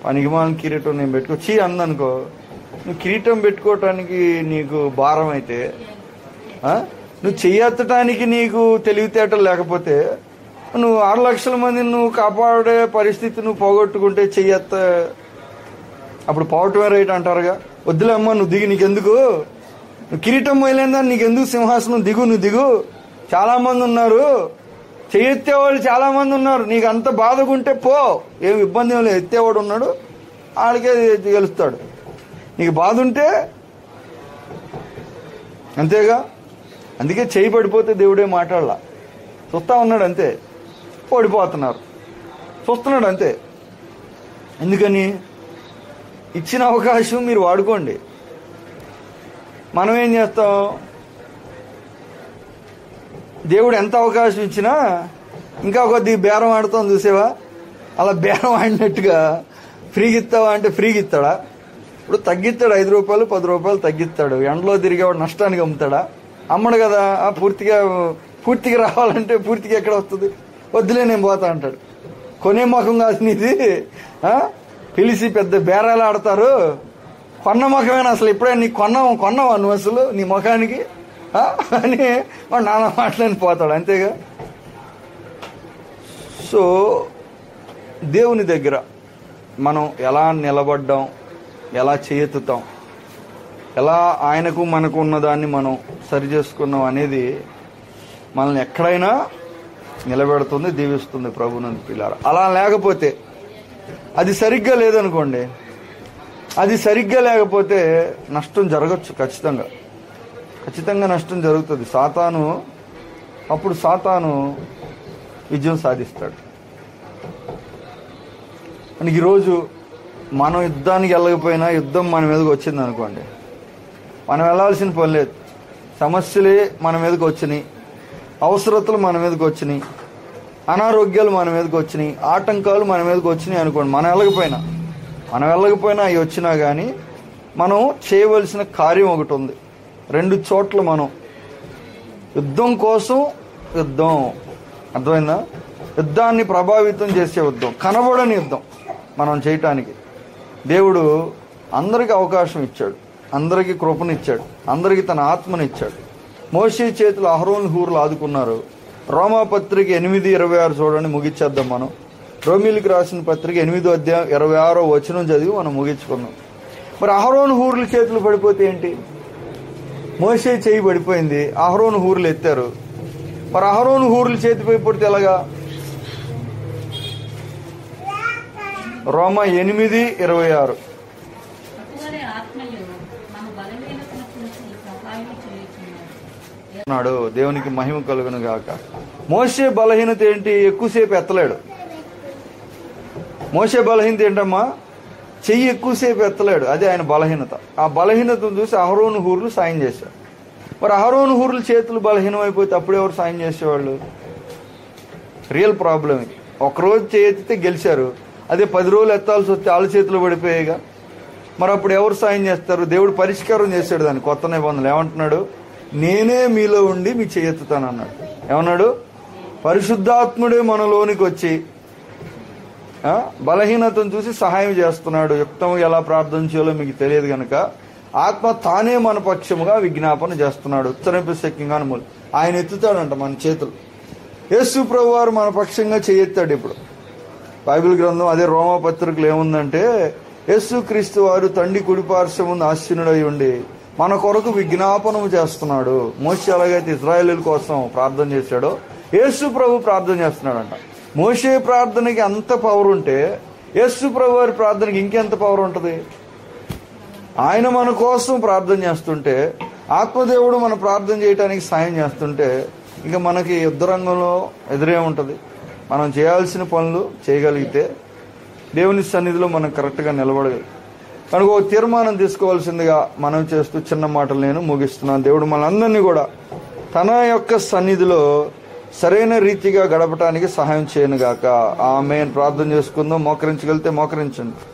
పనికిమాలిన కిరీటం నేను పెట్టుకో అందనుకో. నువ్వు కిరీటం పెట్టుకోవటానికి నీకు భారం అయితే, నువ్వు చెయ్యెత్తటానికి నీకు తెలివితేటలు లేకపోతే, నువ్వు 6 లక్షల మందిని నువ్వు కాపాడే పరిస్థితి నువ్వు పోగొట్టుకుంటే చెయ్యెత్త అప్పుడు పోవటమే రైట్ అంటారుగా. వద్దులే అమ్మా నువ్వు దిగు, నీకెందుకు? నువ్వు కిరీటం పోయలేదా, నీకెందుకు సింహాసనం, దిగు, నువ్వు దిగు. చాలా మంది ఉన్నారు, చెయ్యెత్తేవాళ్ళు చాలా మంది ఉన్నారు. నీకు అంత బాధగుంటే పో, ఏమి ఇబ్బంది ఏం లేదు. ఎత్తేవాడు ఉన్నాడు, ఆడికే గెలుస్తాడు. నీకు బాధ ఉంటే అంతేగా. అందుకే చెయ్యి పడిపోతే దేవుడే మాట్లాడలా, చూస్తా ఉన్నాడు అంతే. పడిపోతున్నారు, చూస్తున్నాడు అంతే. ఎందుకని? ఇచ్చిన అవకాశం మీరు వాడుకోండి. మనం ఏం చేస్తాం? దేవుడు ఎంత అవకాశం ఇచ్చినా ఇంకా కొద్దిగా బేరం ఆడుతాం, చూసేవా? అలా బేరం ఆడినట్టుగా ఫ్రీగా ఇస్తావా అంటే ఫ్రీగా ఇస్తాడా? ఇప్పుడు తగ్గిస్తాడు, 5 రూపాయలు 10 రూపాయలు తగ్గిస్తాడు. ఎండలో తిరిగేవాడు నష్టానికి అమ్ముతాడా? అమ్మడు కదా. పూర్తిగా రావాలంటే పూర్తిగా ఎక్కడ వస్తుంది? వద్దులే నేను పోతా అంటాడు. కొనే ముఖం కాదు నీది. పిలిచి పెద్ద బేరాలు ఆడతారు. కొన్న ముఖమేనా అసలు? ఇప్పుడే నీకు కొన్నావా నువ్వు అసలు నీ ముఖానికి అని వాడు నాన్న మాటలని పోతాడు, అంతేగా. సో దేవుని దగ్గర మనం ఎలా నిలబడ్డాం, ఎలా చేయెత్తుతాం, ఎలా ఆయనకు మనకు ఉన్నదాన్ని మనం సరి చేసుకున్నాం అనేది మనల్ని ఎక్కడైనా నిలబెడుతుంది, దీవిస్తుంది ప్రభువునందు పిల్లారా. అలా లేకపోతే, అది సరిగ్గా లేదనుకోండి, అది సరిగ్గా లేకపోతే నష్టం జరగచ్చు. ఖచ్చితంగా నష్టం జరుగుతుంది. అప్పుడు సాతాను విజయం సాధిస్తాడు. అని ఈరోజు మనం యుద్ధానికి వెళ్ళకపోయినా యుద్ధం మన మీదకి వచ్చింది అనుకోండి, మనం వెళ్ళాల్సిన పని లేదు. సమస్యలే మన మీదకి వచ్చినాయి, అవసరతలు మన మీదకి వచ్చినాయి, అనారోగ్యాలు మన మీదకి వచ్చినాయి, ఆటంకాలు మన మీదకి వచ్చినాయి అనుకోండి. మనం వెళ్ళకపోయినా అవి వచ్చినా కానీ మనం చేయవలసిన కార్యం ఒకటి ఉంది. 2 చోట్ల మనం యుద్ధం కోసం యుద్ధం, అర్థమైందా? యుద్ధాన్ని ప్రభావితం చేసే యుద్ధం, కనబడని యుద్ధం మనం చేయటానికి దేవుడు అందరికీ అవకాశం ఇచ్చాడు, అందరికీ కృపనిచ్చాడు, అందరికీ తన ఆత్మనిచ్చాడు. మోషే చేతులు అహరోను హూర్లు ఆదుకున్నారు. రోమాపత్రిక 8:26 చూడండి, ముగించేద్దాం మనం. రోమిలికి రాసిన పత్రిక 8వ అధ్యాయం 26వ వచనం చదివి మనం ముగించుకుందాం. మరి అహరోను హూర్ల చేతులు పడిపోతే ఏంటి? మోషే చేయి పడిపోయింది, అహరోను హూర్లు ఎత్తారు. మరి అహరోను హూర్లు చేతిపై పడితే ఎలాగా? రోమా 8:26 అటువలే ఆత్మయు మన బలహీనతను చూసి సహాయం చేయుచున్నాడు. అన్నాడు. దేవునికి మహిమ కలుగును గాక. మోషే బలహీనత ఏంటి? ఎక్కువసేపు ఎత్తలేడు. మోషే బలహీనత ఏంటమ్మా? చెయ్యి ఎక్కువసేపు ఎత్తలేడు, అదే ఆయన బలహీనత. ఆ బలహీనతను చూసి అహరోను హూర్లు సాయం చేశారు. మరి అహరోను హూర్ల చేతులు బలహీనం అయిపోతే అప్పుడు ఎవరు సాయం చేసేవాళ్ళు? రియల్ ప్రాబ్లం ఇది. ఒకరోజు చేతితే గెలిచారు, అదే 10 రోజులు ఎత్తాల్సి వస్తే వాళ్ళ చేతులు పడిపోయేగా. మరి అప్పుడు ఎవరు సాయం చేస్తారు? దేవుడు పరిష్కారం చేశాడు దాన్ని. కొత్త నిబంధనలు ఏమంటున్నాడు? నేనే మీలో ఉండి మీ చేయెత్తుతాను అన్నాడు. ఏమన్నాడు? పరిశుద్ధాత్ముడే మనలోనికి వచ్చి బలహీనతను చూసి సహాయం చేస్తున్నాడు. యుక్తంగా ఎలా ప్రార్థన చేయాలో మీకు తెలియదు కనుక ఆత్మ తానే మన పక్షముగా విజ్ఞాపన చేస్తున్నాడు. ఉత్తరపిశక్యంగా ఆయన ఎత్తుతాడంట మన చేతులు. యేసు ప్రభు వారు మన పక్షంగా చేయెత్తాడు. ఇప్పుడు బైబిల్ గ్రంథం అదే రోమాపత్రికలు ఏముందంటే, యేసు క్రీస్తు వారు తండ్రి కుడిపార్శ్వమున ఆసీనుడై ఉండి మన కొరకు విజ్ఞాపనము చేస్తున్నాడు. మోషే ఎలాగైతే ఇశ్రాయేలీయుల కోసం ప్రార్థన చేశాడో యేసు ప్రభు ప్రార్థన చేస్తున్నాడంట. మోషే ప్రార్థనకి అంత పవర్ ఉంటే యేసు ప్రభు వారి ప్రార్థనకి ఇంకెంత పవర్ ఉంటుంది? ఆయన మన కోసం ప్రార్థన చేస్తుంటే, ఆత్మదేవుడు మన ప్రార్థన చేయడానికి సాయం చేస్తుంటే, ఇంకా మనకి యుద్ధ రంగంలో ఎదురే ఉంటుంది. మనం చేయాల్సిన పనులు చేయగలిగితే దేవుని సన్నిధిలో మనం కరెక్ట్గా నిలబడగలం. కనుక ఒక తీర్మానం తీసుకోవాల్సిందిగా మనం చేస్తూ చిన్న మాటలు నేను ముగిస్తున్నాను. దేవుడు మనందరినీ కూడా తన యొక్క సన్నిధిలో సరైన రీతిగా గడపడానికి సహాయం చేయనుగాక. ఆమేన్. ప్రార్థన చేసుకుందాం. మోకరించగలిగితే మోకరించండి.